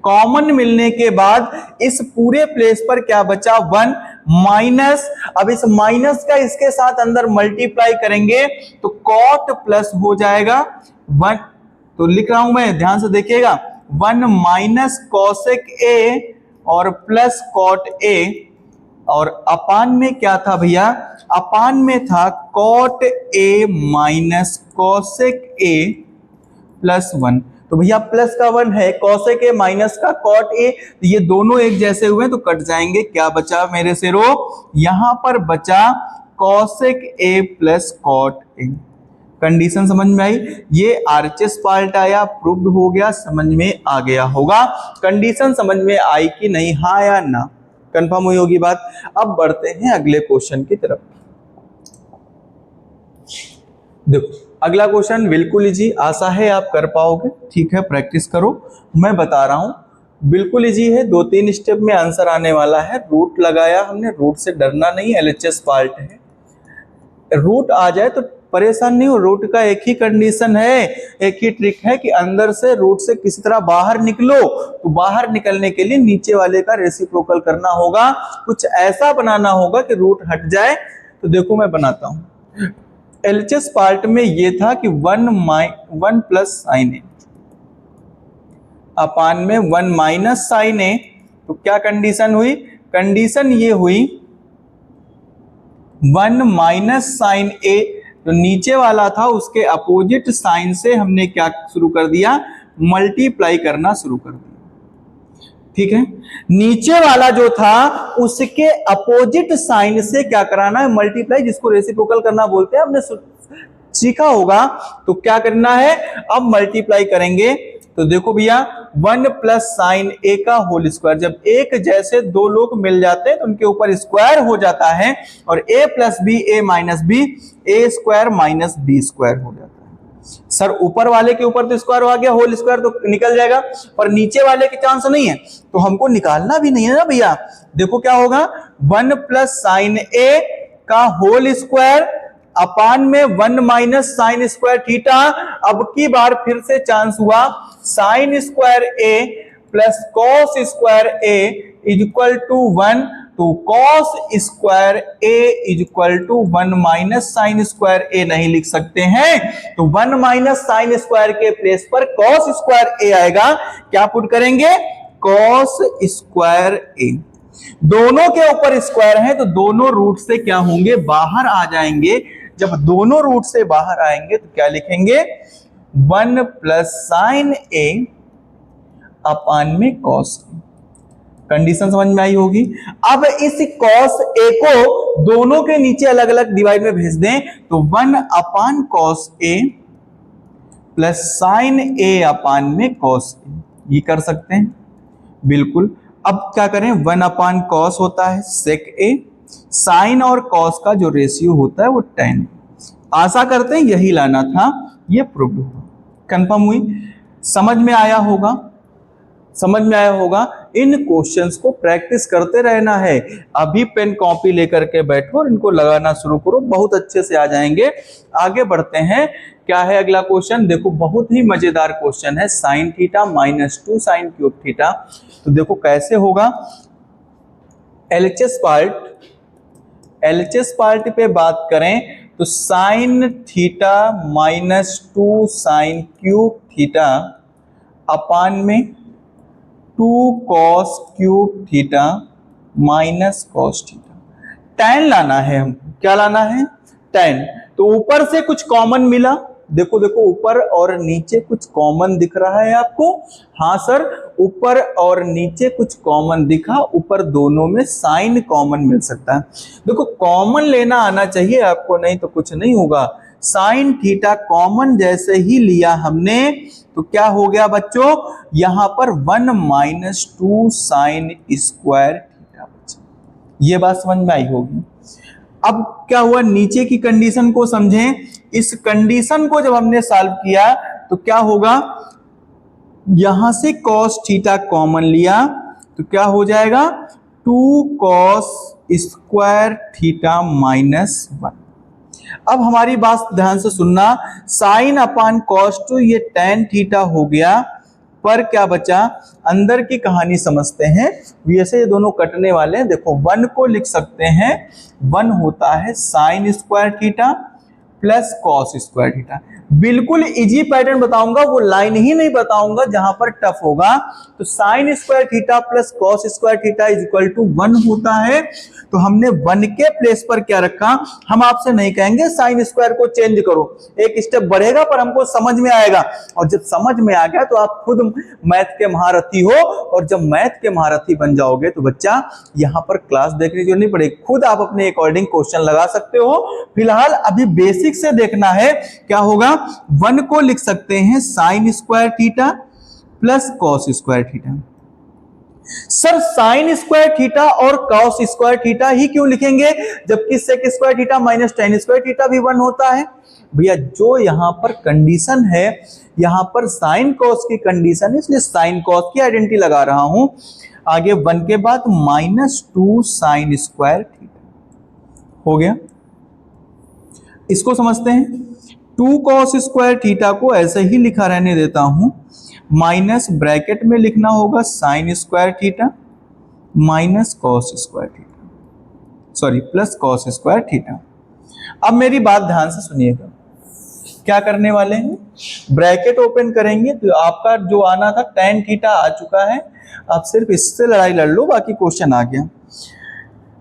Speaker 1: कॉमन मिलने के बाद इस पूरे प्लेस पर क्या बचा, 1 माइनस, अब इस माइनस का इसके साथ अंदर मल्टीप्लाई करेंगे तो कॉट प्लस हो जाएगा 1, तो लिख रहा हूं मैं, ध्यान से देखिएगा, 1 माइनस कॉसेक ए और प्लस कॉट ए, और अपान में क्या था भैया, अपान में था cot a minus cosec A plus 1। तो भैया प्लस का 1 है, कॉसेक ए माइनस का कॉट ए, तो ये दोनों एक जैसे हुए तो कट जाएंगे। क्या बचा मेरे से रो, यहां पर बचा cosec A plus cot a. Condition समझ में आई, ये आरएचएस पार्ट आया, प्रूव्ड हो गया, समझ में आ गया होगा। कंडीशन समझ में आई कि नहीं, हाँ या ना, कंफर्म हुई होगी बात। अब बढ़ते हैं अगले क्वेश्चन की तरफ। देखो अगला क्वेश्चन बिल्कुल इजी, आशा है आप कर पाओगे, ठीक है, प्रैक्टिस करो। मैं बता रहा हूं बिल्कुल इजी है, 2-3 स्टेप में आंसर आने वाला है। रूट लगाया हमने, रूट से डरना नहीं, एलएचएस पार्ट है, रूट आ जाए तो परेशान नहीं हो। रूट का एक ही कंडीशन है, एक ही ट्रिक है कि अंदर से रूट से किसी तरह बाहर निकलो, तो बाहर निकलने के लिए नीचे वाले का रेसिप्रोकल करना होगा, कुछ ऐसा बनाना होगा कि रूट हट जाए। तो देखो मैं बनाता हूं, एलएचएस पार्ट में ये था कि 1 प्लस साइन ए अपान में 1 माइनस साइन ए, तो क्या कंडीशन हुई, कंडीशन ये हुई 1 माइनस साइन ए, तो नीचे वाला था उसके अपोजिट साइन से हमने क्या शुरू कर दिया, मल्टीप्लाई करना शुरू कर दिया, ठीक है। नीचे वाला जो था उसके अपोजिट साइन से क्या कराना है, मल्टीप्लाई, जिसको रेसिप्रोकल करना बोलते हैं, हमने सीखा होगा। तो क्या करना है, अब मल्टीप्लाई करेंगे। तो देखो भैया 1 प्लस साइन ए का होल स्क्वायर, जब एक जैसे दो लोग मिल जाते हैं तो उनके ऊपर स्क्वायर हो जाता है, और ए plus b a minus B, A square minus B square हो जाता है। सर ऊपर वाले के ऊपर तो स्क्वायर आ गया, होल स्क्वायर तो निकल जाएगा, पर नीचे वाले के चांस नहीं है, तो हमको निकालना भी नहीं है ना भैया। देखो क्या होगा, 1 प्लस साइन ए का होल स्क्वायर अपान में 1 माइनस साइन स्क्वायर थीटा। अब की बार फिर से चांस हुआ, sine square A plus cos square A is equal to 1, तो cos square A is equal to 1 minus sine square A नहीं लिख सकते हैं, तो 1 माइनस साइन स्क्वायर के प्लेस पर कॉस स्क्वायर ए आएगा। क्या पुट करेंगे, कॉस स्क्वायर ए, दोनों के ऊपर स्क्वायर है तो दोनों रूट से क्या होंगे, बाहर आ जाएंगे। जब दोनों रूट से बाहर आएंगे तो क्या लिखेंगे, 1 प्लस साइन ए अपान में कॉस। कंडीशन समझ में आई होगी। अब इस कॉस ए को दोनों के नीचे अलग अलग डिवाइड में भेज दें, तो 1 अपान कॉस ए प्लस साइन ए अपान में कॉस ए, ये कर सकते हैं बिल्कुल। अब क्या करें, 1 अपान कॉस होता है सेक ए, साइन और कॉस का जो रेशियो होता है वो tan। आशा करते हैं यही लाना था, ये प्रूव हुआ, कंफर्म हुई। समझ में आया होगा, समझ में आया होगा। इन क्वेश्चंस को प्रैक्टिस करते रहना है। अभी पेन कॉपी लेकर के बैठो और इनको लगाना शुरू करो, बहुत अच्छे से आ जाएंगे। आगे बढ़ते हैं, क्या है अगला क्वेश्चन, देखो बहुत ही मजेदार क्वेश्चन है। Sine theta minus 2 sine cube theta, तो देखो कैसे होगा। एलएचएस पार्ट पे बात करें तो sine theta minus 2 sine cube theta upon में 2 cos cube theta minus cos theta. tan लाना है हमको, क्या लाना है, tan। तो ऊपर से कुछ कॉमन मिला, देखो देखो ऊपर और नीचे कुछ कॉमन दिख रहा है आपको। हाँ सर, ऊपर और नीचे कुछ कॉमन दिखा, ऊपर दोनों में साइन कॉमन मिल सकता है। देखो कॉमन लेना आना चाहिए आपको, नहीं तो कुछ नहीं होगा। साइन थीटा कॉमन जैसे ही लिया हमने तो क्या हो गया बच्चों, यहां पर 1 माइनस 2 साइन स्क्वायर थीटा बचा। ये बात समझ में आई होगी। अब क्या हुआ, नीचे की कंडीशन को समझें। इस कंडीशन को जब हमने सॉल्व किया तो क्या होगा, यहां से cos थीटा कॉमन लिया तो क्या हो जाएगा, 2 cos स्क्वायर थीटा माइनस 1। अब हमारी बात ध्यान से सुनना, साइन अपान cos 2 ये tan थीटा हो गया, पर क्या बचा, अंदर की कहानी समझते हैं। वैसे ये दोनों कटने वाले हैं, देखो 1 को लिख सकते हैं, 1 होता है sine square theta plus cos square theta. बिल्कुल इजी पैटर्न बताऊंगा, वो लाइन ही नहीं बताऊंगा जहां पर टफ होगा। तो sine square theta plus cos square theta is equal to 1 होता है। तो हमने 1 के प्लेस पर क्या रखा, हम आपसे नहीं कहेंगे साइन स्क्वायर को चेंज करो, एक स्टेप बढ़ेगा पर हमको समझ में आएगा। और जब समझ में आ गया तो आप खुद मैथ के महारथी हो, और जब मैथ के महारथी बन जाओगे तो बच्चा यहां पर क्लास देखने की जरूरत नहीं पड़ेगी, खुद आप अपने अकॉर्डिंग क्वेश्चन लगा सकते हो। फिलहाल अभी बेसिक से देखना है, क्या होगा, 1 को लिख सकते हैं sine square theta plus cos square theta. Sir sine square theta और कॉस स्क्वायर थीटा ही क्यों लिखेंगे, जबकि sec square theta minus ten square theta भी 1 होता है। भैया जो यहां पर कंडीशन है, यहां पर साइन कॉस की कंडीशन है, इसलिए साइन कॉस की आइडेंटिटी लगा रहा हूं। आगे 1 के बाद माइनस 2 साइन स्क्वायर थीटा हो गया। इसको समझते हैं, 2 कॉस स्क्वायर थीटा को ऐसे ही लिखा रहने देता हूं, माइनस ब्रैकेट में लिखना होगा sign square theta minus cos square theta, sorry plus cos square theta. अब मेरी बात ध्यान से सुनिएगा, क्या करने वाले हैं, ब्रैकेट ओपन करेंगे तो आपका जो आना था tan थीटा आ चुका है। आप सिर्फ इससे लड़ाई लड़ लो, बाकी क्वेश्चन आ गया।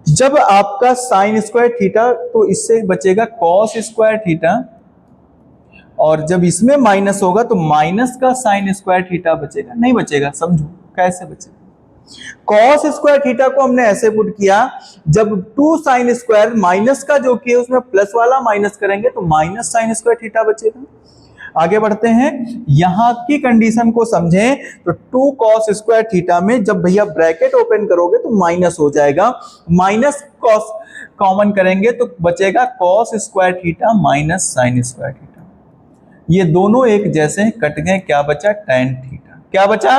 Speaker 1: जब आपका साइन स्क्वायर थीटा तो इससे बचेगा कॉस स्क्वायर थीटा, और जब इसमें माइनस होगा तो माइनस का साइन स्क्वायर थीटा बचेगा, नहीं बचेगा, समझो कैसे बचेगा। कॉस स्क्वायर थीटा को हमने ऐसे पुट किया, जब 2 साइन स्क्वायर माइनस का जो किया उसमें प्लस वाला माइनस करेंगे तो माइनस साइन स्क्वायर थीटा बचेगा। आगे बढ़ते हैं, यहां की कंडीशन को समझें तो 2 कॉस स्क्वायर थीटा में जब भैया ब्रैकेट ओपन करोगे तो माइनस हो जाएगा, माइनस कॉस कॉमन करेंगे तो बचेगा cos square theta minus sine square theta. ये दोनों एक जैसे कट गए, क्या बचा, tan थीटा। क्या बचा,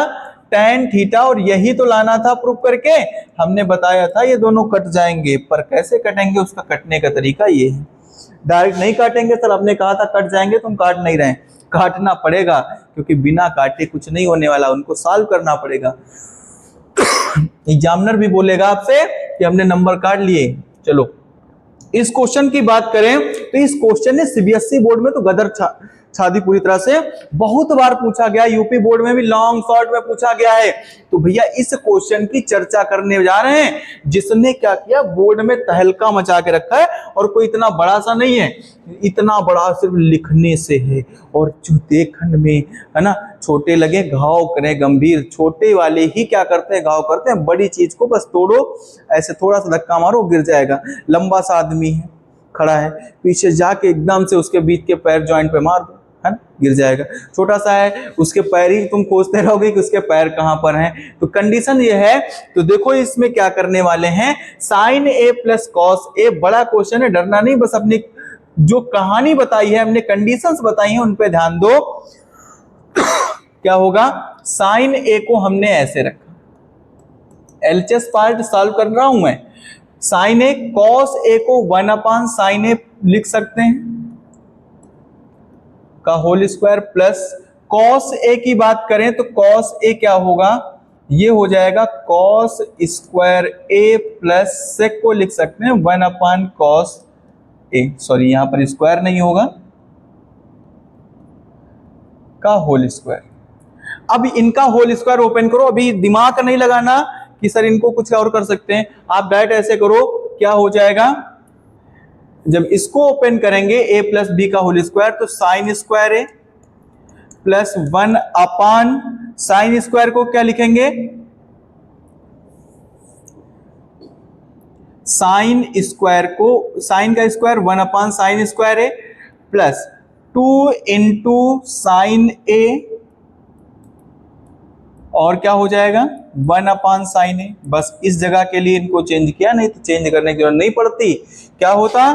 Speaker 1: tan थीटा। और यही तो लाना था प्रूफ करके, हमने बताया था ये दोनों कट जाएंगे, पर कैसे कटेंगे उसका कटने का तरीका ये है। डायरेक्ट नहीं काटेंगे सर, हमने कहा था कट जाएंगे, तुम काट नहीं रहे, काटना पड़ेगा क्योंकि बिना काटे कुछ नहीं होने वाला, उनको सॉल्व करना पड़ेगा। एग्जामिनर भी बोलेगा आपसे कि हमने नंबर काट लिए। चलो इस क्वेश्चन की बात करें तो इस क्वेश्चन ने सीबीएसई बोर्ड में तो गदर छा दी पूरी तरह से, बहुत बार पूछा गया, यूपी बोर्ड में भी लॉन्ग शॉर्ट में पूछा गया है। तो भैया इस क्वेश्चन की चर्चा करने जा रहे हैं, जिसने क्या किया, बोर्ड में तहलका मचा के रखा है। और कोई इतना बड़ा सा नहीं है, इतना बड़ा सिर्फ लिखने से है, और जो देखने में है ना छोटे लगे घाव करें गंभीर, छोटे वाले ही क्या करते हैं, घाव करते हैं। बड़ी चीज को बस तोड़ो, ऐसे थोड़ा सा धक्का मारो गिर जाएगा। लंबा सा आदमी है, खड़ा है, पीछे जाके एकदम से उसके बीच के पैर जॉइंट पे मार दो, है ना, गिर जाएगा। छोटा सा है, उसके पैर ही तुम खोजते रहोगे कि उसके पैर कहां पर हैं। तो कंडीशन ये है। तो देखो इसमें क्या करने वाले हैं, sign A plus cos A, बड़ा क्वेश्चन है, डरना नहीं, बस अपनी जो कहानी बताई है, हमने कंडीशंस बताई हैं उन पे ध्यान दो। क्या होगा, साइन ए को हमने ऐसे रखा, एलएचएस पार्ट सॉल्व कर रहा हूं मैं, साइन ए कॉस ए को 1/sin ए लिख सकते हैं का whole square, plus cos A की बात करें तो कॉस ए क्या होगा, ये हो जाएगा cos square A plus sec को लिख सकते हैं 1/cos ए, सॉरी यहां पर स्क्वायर नहीं होगा, का होल स्क्वायर। अब इनका होल स्क्वायर ओपन करो, अभी दिमाग नहीं लगाना कि सर इनको कुछ और कर सकते हैं, आप डायरेक्ट ऐसे करो, क्या हो जाएगा, जब इसको ओपन करेंगे a प्लस बी का होल स्क्वायर तो sine square A plus 1/sin square को क्या लिखेंगे, साइन स्क्वायर को, साइन का square 1/sin square A plus 2 into sine ए, और क्या हो जाएगा 1/sin ए। बस इस जगह के लिए इनको चेंज किया, नहीं तो चेंज करने की जरूरत नहीं पड़ती, क्या होता,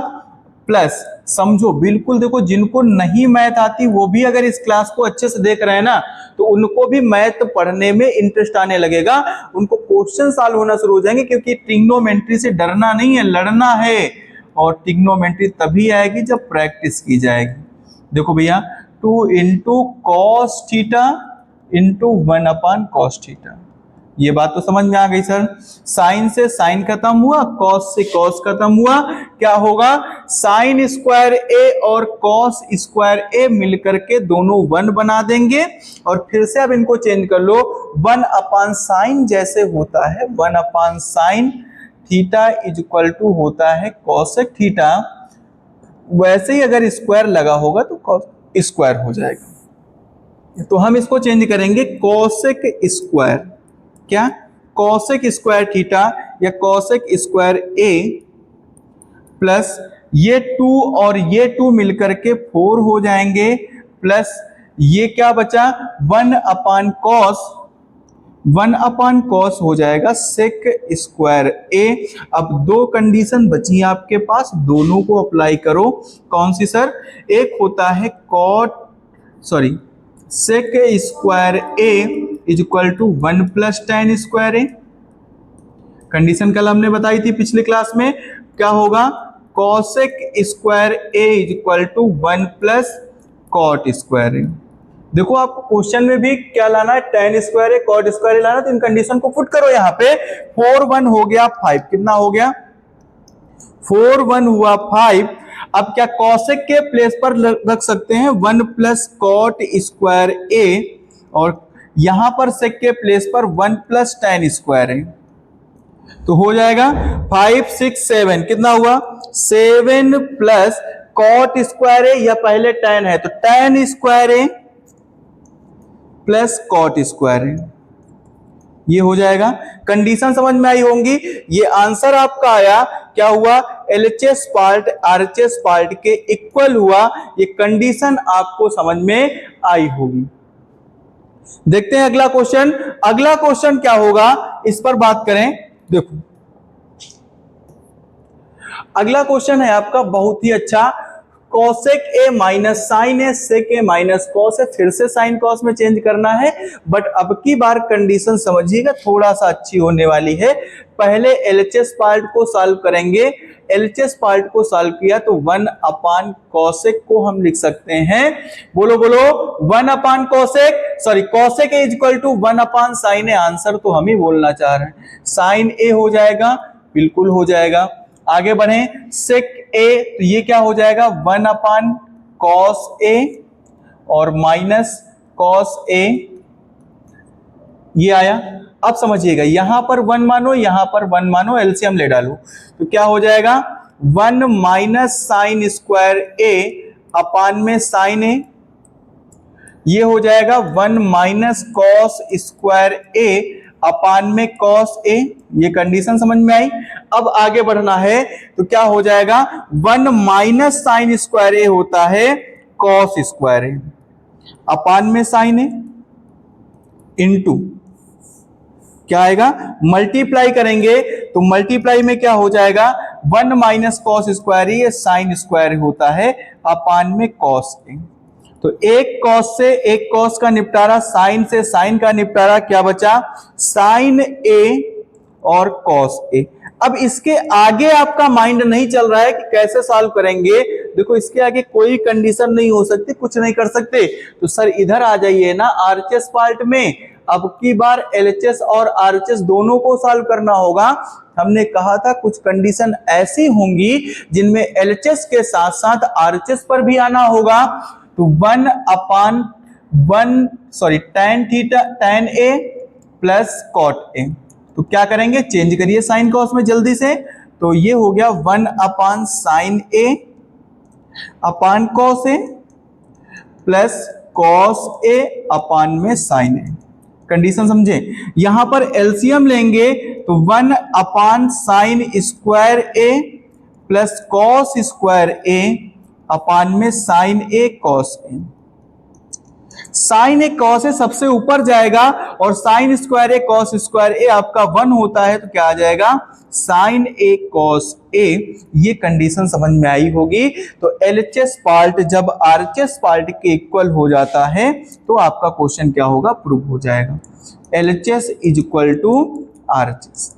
Speaker 1: प्लस समझो बिल्कुल, देखो जिनको नहीं मैथ आती वो भी अगर इस क्लास को अच्छे से देख रहे हैं ना तो उनको भी मैथ पढ़ने में इंटरेस्ट आने लगेगा, उनको क्वेश्चन सॉल्व होना शुरू हो जाएंगे, क्योंकि ट्रिग्नोमेट्री से डरना नहीं है, लड़ना है, और ट्रिग्नोमेट्री तभी आएगी जब प्रैक्टिस की जाएगी। देखो भैया 2 into cos theta into 1/cos theta, ये बात तो समझ में आ गई सर। साइन से साइन खत्म हुआ, कॉस से कॉस खत्म हुआ, क्या होगा, साइन स्क्वायर ए और कॉस स्क्वायर ए मिलकर के दोनों 1 बना देंगे, और फिर से अब इनको चेंज कर लो, 1/sin जैसे होता है 1/sin theta is equal to होता है कॉसेक थीटा, वैसे ही अगर स्क्वायर लगा होगा तो कॉस स्क्वायर हो जाएगा, तो हम इसको चेंज करेंगे कोसेक स्क्वायर, क्या, कोसेक स्क्वायर थीटा या कोसेक स्क्वायर ए प्लस ये 2 और ये 2 मिलकर के 4 हो जाएंगे, प्लस ये क्या बचा 1/cos हो जाएगा सेक स्क्वायर ए। अब 2 कंडीशन बची आपके पास, दोनों को अप्लाई करो, कौन सी सर, एक होता है sec square A is equal to 1+tan square A, condition कल हमने बताई थी पिछली क्लास में, क्या होगा cosec square A is equal to 1+cot square A. देखो आपको क्वेश्चन में भी क्या लाना है, tan square A cot square A लाना, तो इन कंडीशन को पुट करो यहाँ पे, 4 1 हो गया 5, कितना हो गया 4 1 हुआ 5। अब क्या कॉसेक के प्लेस पर रख सकते हैं 1+cot स्क्वायर ए, और यहां पर सेक के प्लेस पर 1+tan स्क्वायर ए, तो हो जाएगा 5 6 7, कितना हुआ 7 प्लस cot स्क्वायर ए, या पहले tan है तो tan square A plus cot square ए, ये हो जाएगा। कंडीशन समझ में आई होंगी, ये आंसर आपका आया, क्या हुआ एलएचएस पार्ट आरएचएस पार्ट के इक्वल हुआ, ये कंडीशन आपको समझ में आई होगी। देखते हैं अगला क्वेश्चन, अगला क्वेश्चन क्या होगा इस पर बात करें। देखो अगला क्वेश्चन है आपका बहुत ही अच्छा, cosec a minus sine a sec a minus cos है, फिर से साइन कॉस में चेंज करना है, बट अब की बार कंडीशन समझिएगा थोड़ा सा अच्छी होने वाली है। पहले एलएचएस पार्ट को सॉल्व करेंगे, एलएचएस पार्ट को सॉल्व किया तो 1/cosec को हम लिख सकते हैं, बोलो 1/cosec, sorry cosec is equal to 1/sin a, answer तो हम ही बोलना चाह रहे हैं, साइन ए हो जाएगा, बिल्कुल हो जाएगा। आगे बढ़े, सेक ए, तो ये क्या हो जाएगा 1/cos ए और माइनस cos ए, ये आया। अब समझिएगा यहां पर 1 मानो, यहां पर 1 मानो, एलसीएम ले डालो तो क्या हो जाएगा 1 माइनस साइन स्क्वायर ए अपान में साइन ए, ये हो जाएगा 1 माइनस कॉस स्क्वायर ए अपान में कॉस ए, ये कंडीशन समझ में आई। अब आगे बढ़ना है तो क्या हो जाएगा 1 माइनस साइन स्क्वायर ए होता है कॉस स्क्वायर ए अपान में साइन ए इंटू क्या आएगा, मल्टीप्लाई करेंगे तो मल्टीप्लाई में क्या हो जाएगा 1 माइनस कॉस स्क्वायर ये साइन स्क्वायर होता है अपान में कॉस ए। तो एक कॉस से एक कॉस का निपटारा, साइन से साइन का निपटारा, क्या बचा? साइन ए और कॉस ए। अब इसके आगे आपका माइंड नहीं चल रहा है कि कैसे सॉल्व करेंगे। देखो इसके आगे कोई कंडीशन नहीं हो सकती, कुछ नहीं कर सकते। तो सर इधर आ जाइए ना आरएचएस पार्ट में। अब की बार एलएचएस और आरएचएस दोनों को सॉल्व करना होगा। हमने कहा था कुछ कंडीशन ऐसी होंगी जिनमें एलएचएस के साथ साथ आरएचएस पर भी आना होगा। तो 1/1 tan a plus cot a. तो क्या करेंगे? चेंज करिए साइन कॉस में जल्दी से। तो ये हो गया 1/sin A upon cos A plus cos A अपान में साइन ए। कंडीशन समझे? यहां पर एलसीएम लेंगे तो 1/sin square A plus cos square ए अपान में sign A cos A. Sign A cos A सबसे ऊपर जाएगा और साइन स्क्वायर ए कॉस स्क्वायर ए आपका 1 होता है, तो क्या आ जाएगा? Sign A cos A. ये कंडीशन समझ में आई होगी। तो एलएचएस पार्ट जब आरएचएस पार्ट के इक्वल हो जाता है तो आपका क्वेश्चन क्या होगा? प्रूव हो जाएगा। LHS is equal to RHS.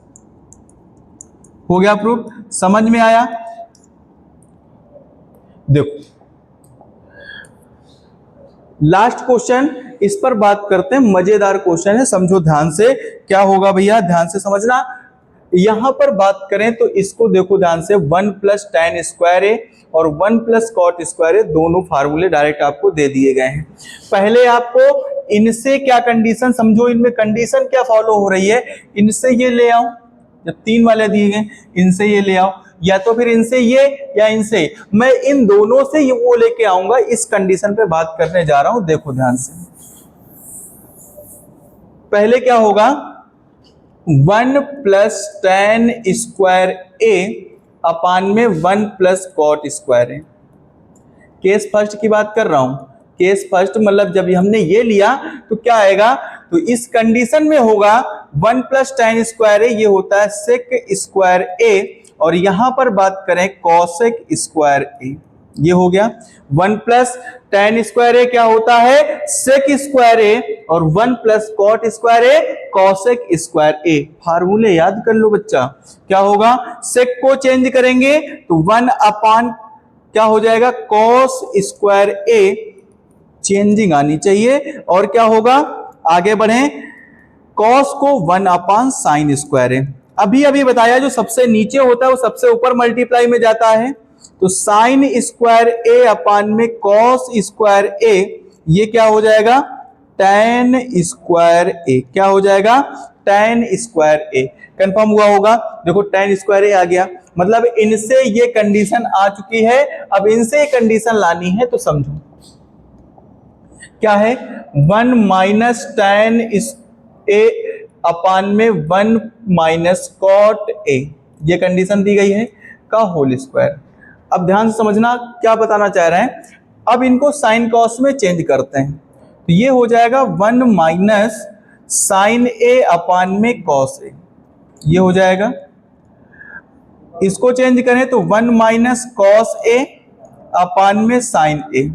Speaker 1: हो गया प्रूव? समझ में आया? देखो लास्ट क्वेश्चन, इस पर बात करते हैं। मजेदार क्वेश्चन है, समझो ध्यान से। क्या होगा भैया? ध्यान से समझना। यहां पर बात करें तो इसको देखो ध्यान से। 1 + tan स्क्वायर ए और 1 + cot स्क्वायर ए, दोनों फार्मूले डायरेक्ट आपको दे दिए गए हैं। पहले आपको इनसे क्या कंडीशन समझो, इनमें कंडीशन क्या फॉलो हो रही है। इनसे ये ले आओ, जब 3 वाले दिए गए इनसे ये ले आओ, या तो फिर इनसे ये या इनसे। मैं इन दोनों से ये वो लेके आऊंगा। इस कंडीशन पे बात करने जा रहा हूं, देखो ध्यान से। पहले क्या होगा? 1 + tan स्क्वायर ए अपान में 1 + cot स्क्वायर ए। केस फर्स्ट की बात कर रहा हूं। केस फर्स्ट मतलब जब हमने ये लिया तो क्या आएगा? तो इस कंडीशन में होगा 1 + tan स्क्वायर ए, ये होता है sec स्क्वायर ए, और यहां पर बात करें cosec स्क्वायर ए, ये हो गया। 1 + tan स्क्वायर ए क्या होता है? sec स्क्वायर ए, और 1 + cot स्क्वायर ए cosec स्क्वायर ए। फार्मूले याद कर लो बच्चा। क्या होगा? sec को चेंज करेंगे तो 1/, क्या हो जाएगा? cos स्क्वायर ए, चेंजिंग आनी चाहिए। और क्या होगा? आगे बढ़े, cos को 1/sin स्क्वायर ए। अभी बताया जो सबसे नीचे होता है वो सबसे ऊपर मल्टीप्लाई में जाता है। तो साइन स्क्वायर ए अपान में कॉस स्क्वायर ए, ये क्या हो जाएगा? tan स्क्वायर ए। क्या हो जाएगा? tan स्क्वायर ए। कंफर्म हुआ होगा? देखो tan स्क्वायर ए आ गया, मतलब इनसे ये कंडीशन आ चुकी है। अब इनसे कंडीशन लानी है तो समझो क्या है। 1 - tan ए अपान में 1 - cot ए, ये कंडीशन दी गई है का होल स्क्वायर। अब ध्यान से समझना क्या बताना चाह रहे हैं। अब इनको साइन कॉस में चेंज करते हैं तो ये हो जाएगा 1 - sin ए अपान में cos ए, ये हो जाएगा। इसको चेंज करें तो 1 - cos ए अपान में sin ए,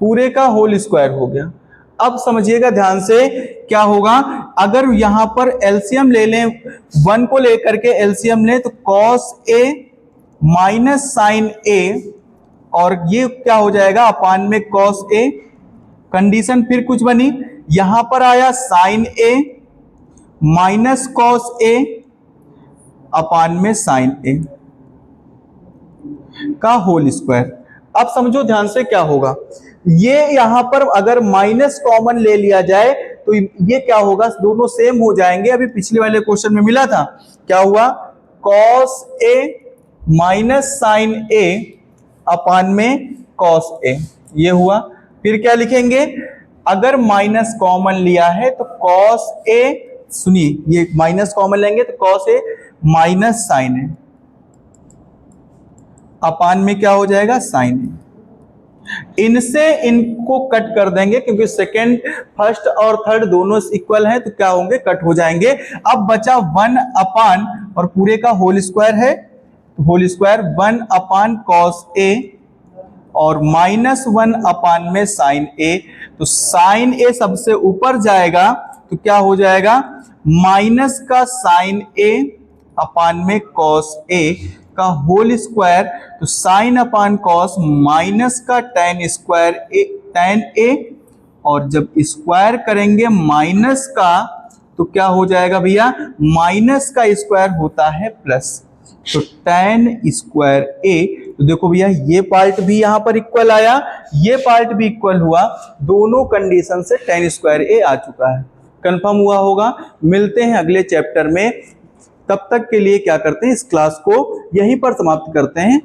Speaker 1: पूरे का होल स्क्वायर हो गया। अब समझिएगा ध्यान से क्या होगा। अगर यहां पर एलसीएम ले लें, 1 को लेकर के एलसीएम लें तो cos ए माइनस sin ए, और ये क्या हो जाएगा? अपान में cos ए। कंडीशन फिर कुछ बनी, यहां पर आया sin ए माइनस cos ए अपान में sin ए का होल स्क्वायर। अब समझो ध्यान से क्या होगा। ये यहां पर अगर माइनस कॉमन ले लिया जाए तो ये क्या होगा? दोनों सेम हो जाएंगे। अभी पिछले वाले क्वेश्चन में मिला था, क्या हुआ? cos ए माइनस sin ए अपान में cos ए, ये हुआ। फिर क्या लिखेंगे? अगर माइनस कॉमन लिया है तो cos ए, सुनिए ये माइनस कॉमन लेंगे तो cos ए माइनस sin ए अपान में क्या हो जाएगा? sin ए। इनसे इनको कट कर देंगे क्योंकि सेकंड, फर्स्ट और थर्ड दोनों इक्वल हैं तो क्या होंगे? कट हो जाएंगे। अब बचा 1/, और पूरे का होल स्क्वायर है, होल स्क्वायर 1/cos ए और -1 में साइन ए, तो साइन ए सबसे ऊपर जाएगा तो क्या हो जाएगा, माइनस का साइन ए अपान में कॉस ए का होल स्क्वायर, तो साइन अपान कॉस माइनस का टेन स्क्वायर ए, टेन ए, और जब स्क्वायर करेंगे माइनस का तो क्या हो जाएगा भैया, माइनस का स्क्वायर होता है प्लस, तो टेन स्क्वायर ए। तो देखो भैया ये पार्ट भी यहां पर इक्वल आया, ये पार्ट भी इक्वल हुआ, दोनों कंडीशन से टेन स्क्वायर ए आ चुका है। कंफर्म हुआ होगा। मिलते हैं अगले चैप्टर में, तब तक के लिए क्या करते हैं, इस क्लास को यहीं पर समाप्त करते हैं।